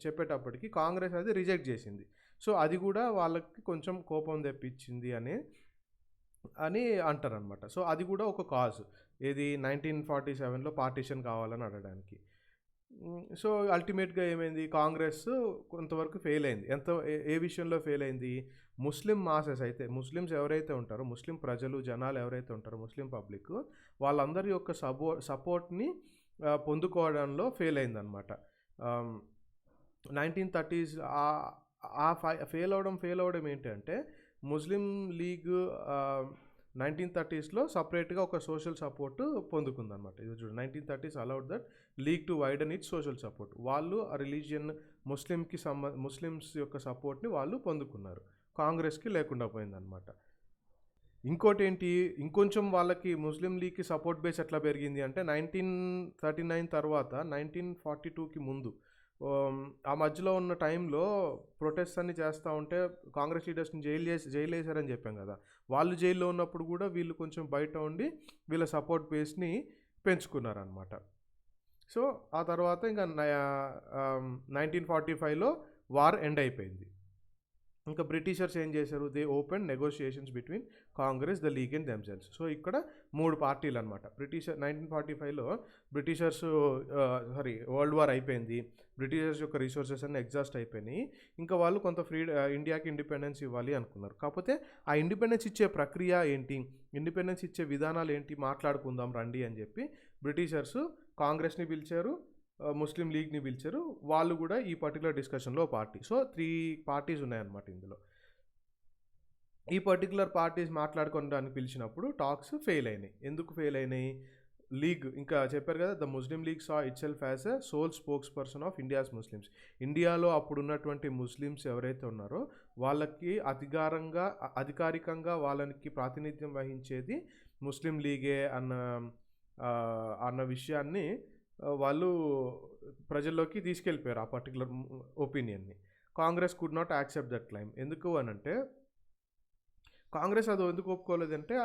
చెప్పేటప్పటికి కాంగ్రెస్ అది రిజెక్ట్ చేసింది. సో, అది కూడా వాళ్ళకి కొంచెం కోపం తెప్పించింది అని అంటారనమాట. సో, అది కూడా ఒక కాజ్. 1947లో పార్టిషన్ కావాలని అడగడానికి. సో, అల్టిమేట్‌గా ఏమైంది? కాంగ్రెస్ కొంతవరకు ఫెయిల్ అయింది. ఏ విషయంలో ఫెయిల్ అయింది? ముస్లిం మాసెస్ అయితే ముస్లిమ్స్ ఎవరైతే ఉంటారో, ముస్లిం ప్రజలు, జనాలు ఎవరైతే ఉంటారో, ముస్లిం పబ్లిక్ వాళ్ళందరి యొక్క సపోర్ట్‌ని పొందుకోవడంలో ఫెయిల్ అయిందనమాట. 1930s ఫెయిల్ అవ్వడం ఏంటంటే ముస్లిం లీగ్ 1930స్లో సపరేట్గా ఒక సోషల్ సపోర్ట్ పొందుకుందనమాట. ఇది చూడండి, 1930s allowed that league to వైడన్ it's social support. వాళ్ళు ఆ రిలీజియన్ ముస్లిమ్స్ యొక్క సపోర్ట్ని వాళ్ళు పొందుకున్నారు. కాంగ్రెస్కి లేకుండా పోయిందనమాట. ఇంకొంచెం వాళ్ళకి ముస్లిం లీగ్కి సపోర్ట్ బేస్ ఎట్లా పెరిగింది అంటే 1939 తర్వాత 1942కి ముందు ఆ మధ్యలో ఉన్న టైంలో ప్రొటెస్ట్ అన్ని చేస్తూ ఉంటే కాంగ్రెస్ లీడర్స్ని జైలు వేశారని చెప్పాం కదా. వాళ్ళు జైల్లో ఉన్నప్పుడు కూడా వీళ్ళు కొంచెం బయట ఉండి వీళ్ళ సపోర్ట్ బేస్ని పెంచుకున్నారనమాట. సో, ఆ తర్వాత ఇంకా 1945లో వార్ ఎండ్ అయిపోయింది. ఇంకా బ్రిటిషర్స్ ఏం చేశారు? They open negotiations between Congress, the league and themselves. So, ఇక్కడ 3 పార్టీలు అనమాట. 1945లో వరల్డ్ వార్ అయిపోయింది. బ్రిటిషర్స్ యొక్క రిసోర్సెస్ అన్ని ఎగ్జాస్ట్ అయిపోయినాయి. ఇంకా వాళ్ళు కొంత ఇండియాకి ఇండిపెండెన్స్ ఇవ్వాలి అనుకున్నారు. కాకపోతే ఆ ఇండిపెండెన్స్ ఇచ్చే ప్రక్రియ ఏంటి, ఇండిపెండెన్స్ ఇచ్చే విధానాలు ఏంటి మాట్లాడుకుందాం రండి అని చెప్పి బ్రిటిషర్స్ కాంగ్రెస్ని పిలిచారు, ముస్లిం లీగ్ని పిలిచారు. వాళ్ళు కూడా ఈ పర్టికులర్ డిస్కషన్లో పార్టీ. సో, 3 పార్టీస్ ఉన్నాయన్నమాట ఇందులో. ఈ పర్టికులర్ పార్టీస్ మాట్లాడుకోవడానికి పిలిచినప్పుడు టాక్స్ ఫెయిల్ అయినాయి. ఎందుకు ఫెయిల్ అయినాయి? లీగ్ ఇంకా చెప్పారు కదా, the Muslim League saw itself as a sole spokesperson of India's Muslims. ఇండియాలో అప్పుడు ఉన్నటువంటి ముస్లిమ్స్ ఎవరైతే ఉన్నారో వాళ్ళకి అధికారికంగా వాళ్ళకి ప్రాతినిధ్యం వహించేది ముస్లిం లీగే అన్న విషయాన్ని వాళ్ళు ప్రజల్లోకి తీసుకెళ్ళిపోయారు. ఆ పర్టికులర్ ఒపీనియన్ని. Congress could not accept that claim. ఎందుకు అనంటే కాంగ్రెస్ అది ఎందుకు ఒప్పుకోలేదంటే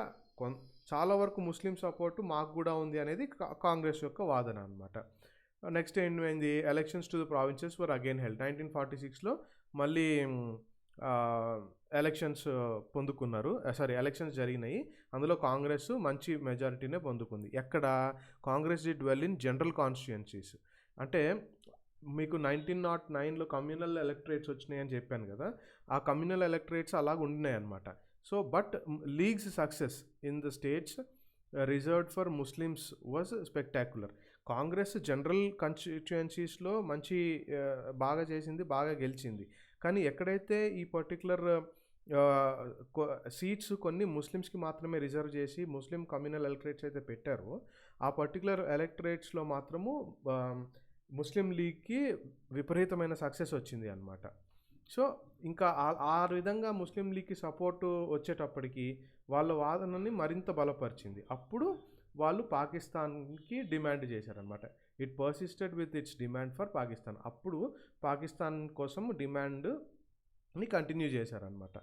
చాలా వరకు ముస్లిం సపోర్టు మాకు కూడా ఉంది అనేది కాంగ్రెస్ యొక్క వాదన అనమాట. నెక్స్ట్ ఏమైంది? Elections to the provinces were again held. 1946లో మళ్ళీ ఎలక్షన్స్ జరిగినాయి. అందులో కాంగ్రెస్ మంచి మెజారిటీనే పొందుకుంది. ఎక్కడ? Congress did well in general constituencies. అంటే మీకు 1909లో కమ్యూనల్ ఎలక్టరేట్స్ వచ్చినాయని చెప్పాను కదా, ఆ కమ్యూనల్ ఎలక్టరేట్స్ అలాగ ఉండినాయి అనమాట. So, but League's success in the states reserved for Muslims was spectacular. Congress general కాన్స్టిట్యుయెన్సీస్లో బాగా చేసింది, బాగా గెలిచింది. కానీ ఎక్కడైతే ఈ పర్టికులర్ సీట్స్ కొన్ని ముస్లిమ్స్కి మాత్రమే రిజర్వ్ చేసి ముస్లిం కమ్యూనల్ ఎలక్టరేట్స్ అయితే పెట్టారో ఆ పర్టికులర్ ఎలక్టరేట్స్లో మాత్రము ముస్లిం లీగ్కి విపరీతమైన సక్సెస్ వచ్చింది అనమాట. సో, ఇంకా ఆ విధంగా ముస్లిం లీగ్కి సపోర్టు వచ్చేటప్పటికి వాళ్ళ వాదనని మరింత బలపరిచింది. అప్పుడు వాళ్ళు పాకిస్తాన్కి డిమాండ్ చేశారనమాట. It persisted with its demand for Pakistan. అప్పుడు పాకిస్తాన్ కోసం డిమాండ్ని కంటిన్యూ చేశారనమాట.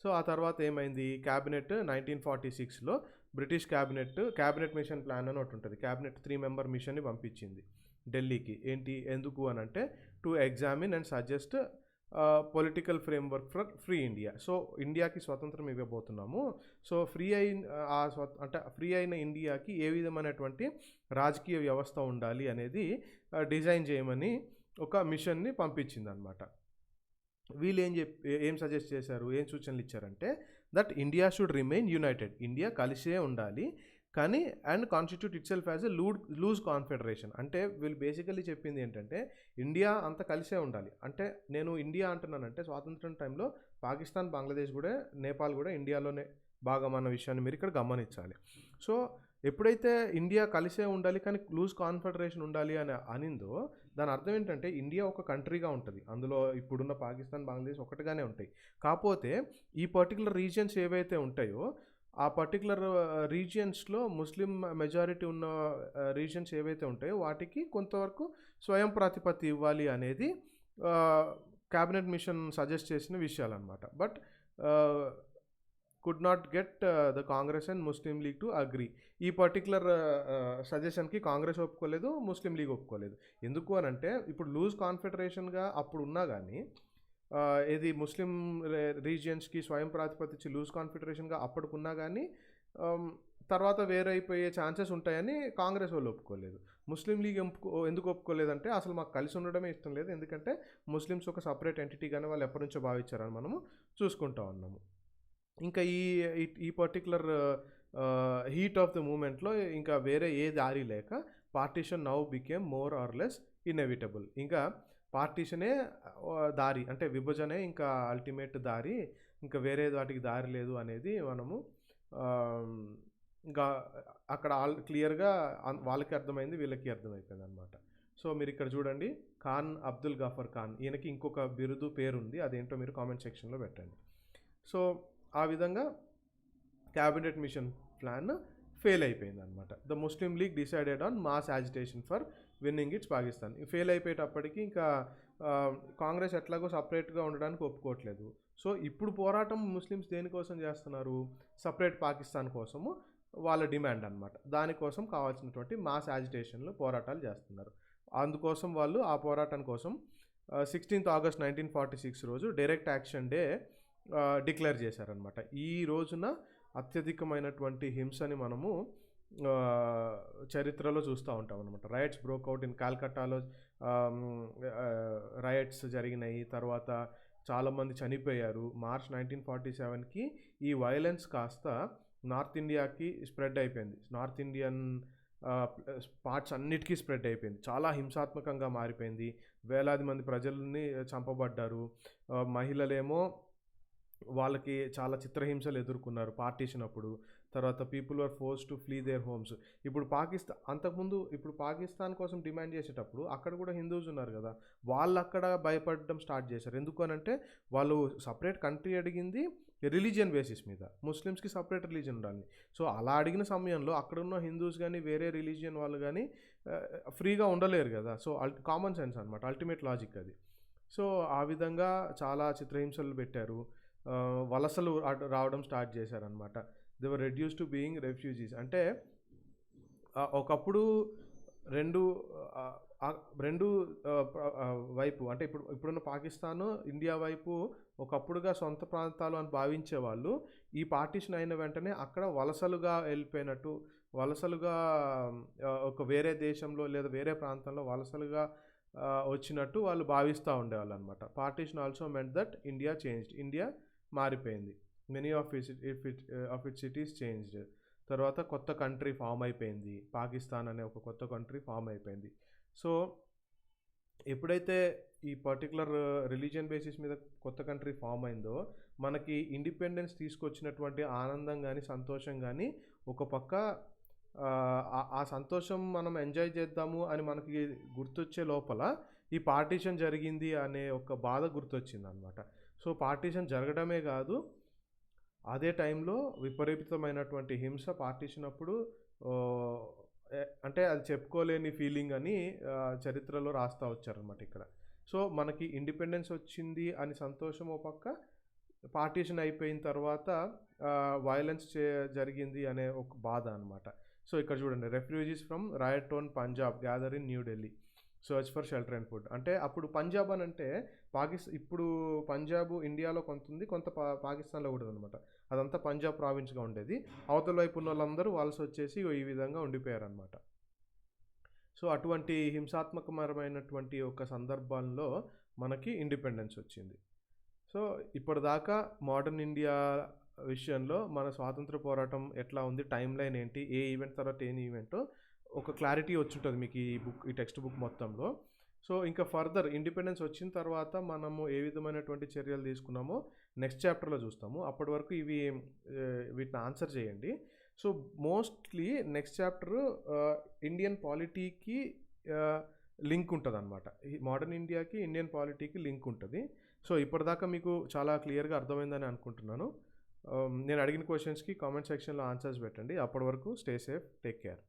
సో, ఆ తర్వాత ఏమైంది? క్యాబినెట్ 1946లో బ్రిటిష్ క్యాబినెట్ మిషన్ ప్లాన్ అని ఒకటి ఉంటుంది. క్యాబినెట్ 3 మెంబర్ మిషన్ని పంపించింది ఢిల్లీకి. ఎందుకు అనంటే to examine and suggest political framework for free India. So, ఇండియాకి స్వతంత్రం ఇవ్వబోతున్నాము. సో, ఫ్రీ అయిన ఇండియాకి ఏ విధమైనటువంటి రాజకీయ వ్యవస్థ ఉండాలి అనేది డిజైన్ చేయమని ఒక మిషన్ని పంపించిందనమాట. వీళ్ళు ఏం సజెస్ట్ చేశారు, ఏం సూచనలు ఇచ్చారంటే that India should remain united. India కలిసే ఉండాలి. కానీ and constitute itself as a loose confederation. అంటే వీళ్ళు బేసికలీ చెప్పింది ఏంటంటే ఇండియా అంతా కలిసే ఉండాలి. అంటే నేను ఇండియా అంటున్నానంటే స్వాతంత్రం టైంలో పాకిస్తాన్, బంగ్లాదేశ్ కూడా, నేపాల్ కూడా ఇండియాలోనే భాగం అన్న విషయాన్ని మీరు ఇక్కడ గమనించాలి. సో ఎప్పుడైతే ఇండియా కలిసే ఉండాలి కానీ లూజ్ కాన్ఫెడరేషన్ ఉండాలి అని అనిందో దాని అర్థం ఏంటంటే ఇండియా ఒక కంట్రీగా ఉంటుంది, అందులో ఇప్పుడున్న పాకిస్తాన్, బంగ్లాదేశ్ ఒకటిగానే ఉంటాయి. కాకపోతే ఈ పర్టికులర్ రీజియన్స్ ఏవైతే ఉంటాయో ఆ పర్టికులర్ రీజియన్స్లో ముస్లిం మెజారిటీ ఉన్న రీజియన్స్ ఏవైతే ఉంటాయో వాటికి కొంతవరకు స్వయం ప్రతిపత్తి ఇవ్వాలి అనేది క్యాబినెట్ మిషన్ సజెస్ట్ చేసిన విషయాలు అనమాట. But could not get the Congress and Muslim league to agree. ఈ పర్టికులర్ సజెషన్కి కాంగ్రెస్ ఒప్పుకోలేదు, ముస్లిం లీగ్ ఒప్పుకోలేదు. ఎందుకు అని అంటే ఇప్పుడు లూజ్ కాన్ఫెడరేషన్గా అప్పుడు ఉన్నా కానీ ఇది ముస్లిం రీజియన్స్కి స్వయం ప్రాతిపత్తి ఇచ్చి లూజ్ కాన్ఫెడరేషన్గా అప్పటికున్నా కానీ తర్వాత వేరైపోయే ఛాన్సెస్ ఉంటాయని కాంగ్రెస్ వాళ్ళు ఒప్పుకోలేదు. ముస్లిం లీగ్ ఎందుకు ఒప్పుకోలేదంటే అసలు మాకు కలిసి ఉండడమే ఇష్టం లేదు, ఎందుకంటే ముస్లిమ్స్ ఒక సపరేట్ ఎంటిటీగానే వాళ్ళు ఎప్పటి నుంచో భావించారని మనము చూసుకుంటా ఉన్నాము. ఇంకా ఈ పర్టికులర్ హీట్ ఆఫ్ ద మూమెంట్లో ఇంకా వేరే ఏ దారి లేక partition now became more or less inevitable. ఇంకా పార్టీషనే దారి, అంటే విభజనే ఇంకా అల్టిమేట్ దారి, ఇంకా వేరే వాటికి దారి లేదు అనేది మనము ఇంకా అక్కడ క్లియర్గా వాళ్ళకి అర్థమైంది, వీళ్ళకి అర్థమైపోయింది అనమాట. సో మీరు ఇక్కడ చూడండి, ఖాన్ అబ్దుల్ గఫర్ ఖాన్, ఈయనకి ఇంకొక బిరుదు పేరుంది, అదేంటో మీరు కామెంట్ సెక్షన్లో పెట్టండి. సో ఆ విధంగా క్యాబినెట్ మిషన్ ప్లాన్ ఫెయిల్ అయిపోయింది అనమాట. The Muslim League decided on mass agitation for winning its Pakistan. Fail అయిపోయేటప్పటికి ఇంకా కాంగ్రెస్ ఎట్లాగో సపరేట్గా ఉండడానికి ఒప్పుకోవట్లేదు. సో ఇప్పుడు పోరాటం ముస్లిమ్స్ దేనికోసం చేస్తున్నారు, సపరేట్ పాకిస్తాన్ కోసము వాళ్ళ డిమాండ్ అనమాట. దానికోసం కావాల్సినటువంటి మాస్ యాజిటేషన్లు పోరాటాలు చేస్తున్నారు. అందుకోసం వాళ్ళు ఆ పోరాటం కోసం 16th August 1946 రోజు డైరెక్ట్ యాక్షన్ డే డిక్లేర్ చేశారనమాట. ఈ రోజున అత్యధికమైనటువంటి హింసని మనము చరిత్రలో చూస్తూ ఉంటాం అనమాట. రైట్స్ బ్రోక్అవుట్ ఇన్ కాల్కటాలో రైట్స్ జరిగినాయి, తర్వాత చాలామంది చనిపోయారు. మార్చ్ 1947కి ఈ వైలెన్స్ కాస్త నార్త్ ఇండియాకి స్ప్రెడ్ అయిపోయింది, నార్త్ ఇండియన్ పార్ట్స్ అన్నిటికీ స్ప్రెడ్ అయిపోయింది, చాలా హింసాత్మకంగా మారిపోయింది. వేలాది మంది ప్రజల్ని చంపబడ్డారు. మహిళలేమో వాళ్ళకి చాలా చిత్రహింసలు ఎదుర్కొన్నారు పార్టీషన్ అప్పుడు. తర్వాత people are force to flee their homes. ఇప్పుడు అంతకుముందు ఇప్పుడు పాకిస్తాన్ కోసం డిమాండ్ చేసేటప్పుడు అక్కడ కూడా హిందూస్ ఉన్నారు కదా, వాళ్ళు అక్కడ భయపడడం స్టార్ట్ చేశారు. ఎందుకు అనంటే వాళ్ళు సపరేట్ కంట్రీ అడిగింది రిలీజియన్ బేసిస్ మీద, ముస్లిమ్స్కి సపరేట్ రిలీజియన్ ఉండాలి. సో అలా అడిగిన సమయంలో అక్కడున్న హిందూస్ కానీ వేరే రిలీజియన్ వాళ్ళు కానీ ఫ్రీగా ఉండలేరు కదా. సో కామన్ సెన్స్ అనమాట, అల్టిమేట్ లాజిక్ అది. సో ఆ విధంగా చాలా చిత్రహింసలు పెట్టారు, వలసలు రావడం స్టార్ట్ చేశారనమాట. They were reduce to being refugees. అంటే ఒకప్పుడు రెండు వైపు, అంటే ఇప్పుడున్న పాకిస్తాను, ఇండియా వైపు ఒకప్పుడుగా సొంత ప్రాంతాలు అని భావించే వాళ్ళు ఈ పార్టీషన్ అయిన వెంటనే అక్కడ వలసలుగా వెళ్ళిపోయినట్టు, వలసలుగా ఒక వేరే దేశంలో లేదా వేరే ప్రాంతంలో వలసలుగా వచ్చినట్టు వాళ్ళు భావిస్తూ ఉండేవాళ్ళు అనమాట. Partition also meant that India changed, India మారిపోయింది, many of it cities changed. తర్వాత కొత్త కంట్రీ ఫామ్ అయిపోయింది, పాకిస్తాన్ అనే ఒక కొత్త కంట్రీ ఫామ్ అయిపోయింది. సో ఎప్పుడైతే ఈ పర్టికులర్ రిలీజియన్ బేసిస్ మీద కొత్త కంట్రీ ఫామ్ అయిందో మనకి ఇండిపెండెన్స్ తీసుకొచ్చినటువంటి ఆనందం కానీ సంతోషం కానీ ఒక పక్క ఆ సంతోషం మనం ఎంజాయ్ చేద్దాము అని మనకి గుర్తొచ్చే లోపల ఈ పార్టీషన్ జరిగింది అనే ఒక బాధ గుర్తొచ్చింది అనమాట. సో పార్టీషన్ జరగడమే కాదు, అదే టైంలో విపరీతమైనటువంటి హింస పార్టీషన్ అప్పుడు, అంటే అది చెప్పుకోలేని ఫీలింగ్ అని చరిత్రలో రాస్తూ వచ్చారనమాట ఇక్కడ. సో మనకి ఇండిపెండెన్స్ వచ్చింది అని సంతోషం ఓ పక్క, పార్టీషన్ అయిపోయిన తర్వాత వైలెన్స్ జరిగింది అనే ఒక బాధ అనమాట. సో ఇక్కడ చూడండి, refugees from riot torn Punjab gather in New Delhi, search for shelter and food. అంటే అప్పుడు పంజాబ్ అని అంటే ఇప్పుడు పంజాబ్ ఇండియాలో కొంత ఉంది, కొంత పాకిస్తాన్లో కూడా అనమాట. అదంతా పంజాబ్ ప్రావిన్స్గా ఉండేది. అవతల వైపు ఉన్న వాళ్ళందరూ వలస వచ్చేసి ఈ విధంగా ఉండిపోయారనమాట. సో అటువంటి హింసాత్మకమైనటువంటి ఒక సందర్భంలో మనకి ఇండిపెండెన్స్ వచ్చింది. సో ఇప్పటిదాకా మోడర్న్ ఇండియా విషయంలో మన స్వాతంత్ర పోరాటం ఎట్లా ఉంది, టైమ్ లైన్ ఏంటి, ఏ ఈవెంట్ తర్వాత ఏ ఈవెంటో ఒక క్లారిటీ వచ్చుంటుంది మీకు ఈ టెక్స్ట్ బుక్ మొత్తంలో. సో ఇంకా ఫర్దర్ ఇండిపెండెన్స్ వచ్చిన తర్వాత మనము ఏ విధమైనటువంటి చర్యలు తీసుకున్నామో నెక్స్ట్ చాప్టర్లో చూస్తాము. అప్పటి వరకు వీటిని ఆన్సర్ చేయండి. So mostly next chapter Indian పాలిటీకి లింక్ ఉంటుంది అనమాట. ఈ మోడర్న్ ఇండియాకి ఇండియన్ పాలిటీకి లింక్ ఉంటుంది. సో ఇప్పటిదాకా మీకు చాలా క్లియర్గా అర్థమైందని అనుకుంటున్నాను. నేను అడిగిన క్వశ్చన్స్కి కామెంట్ సెక్షన్లో ఆన్సర్స్ పెట్టండి. అప్పటి వరకు స్టే సేఫ్, టేక్ కేర్.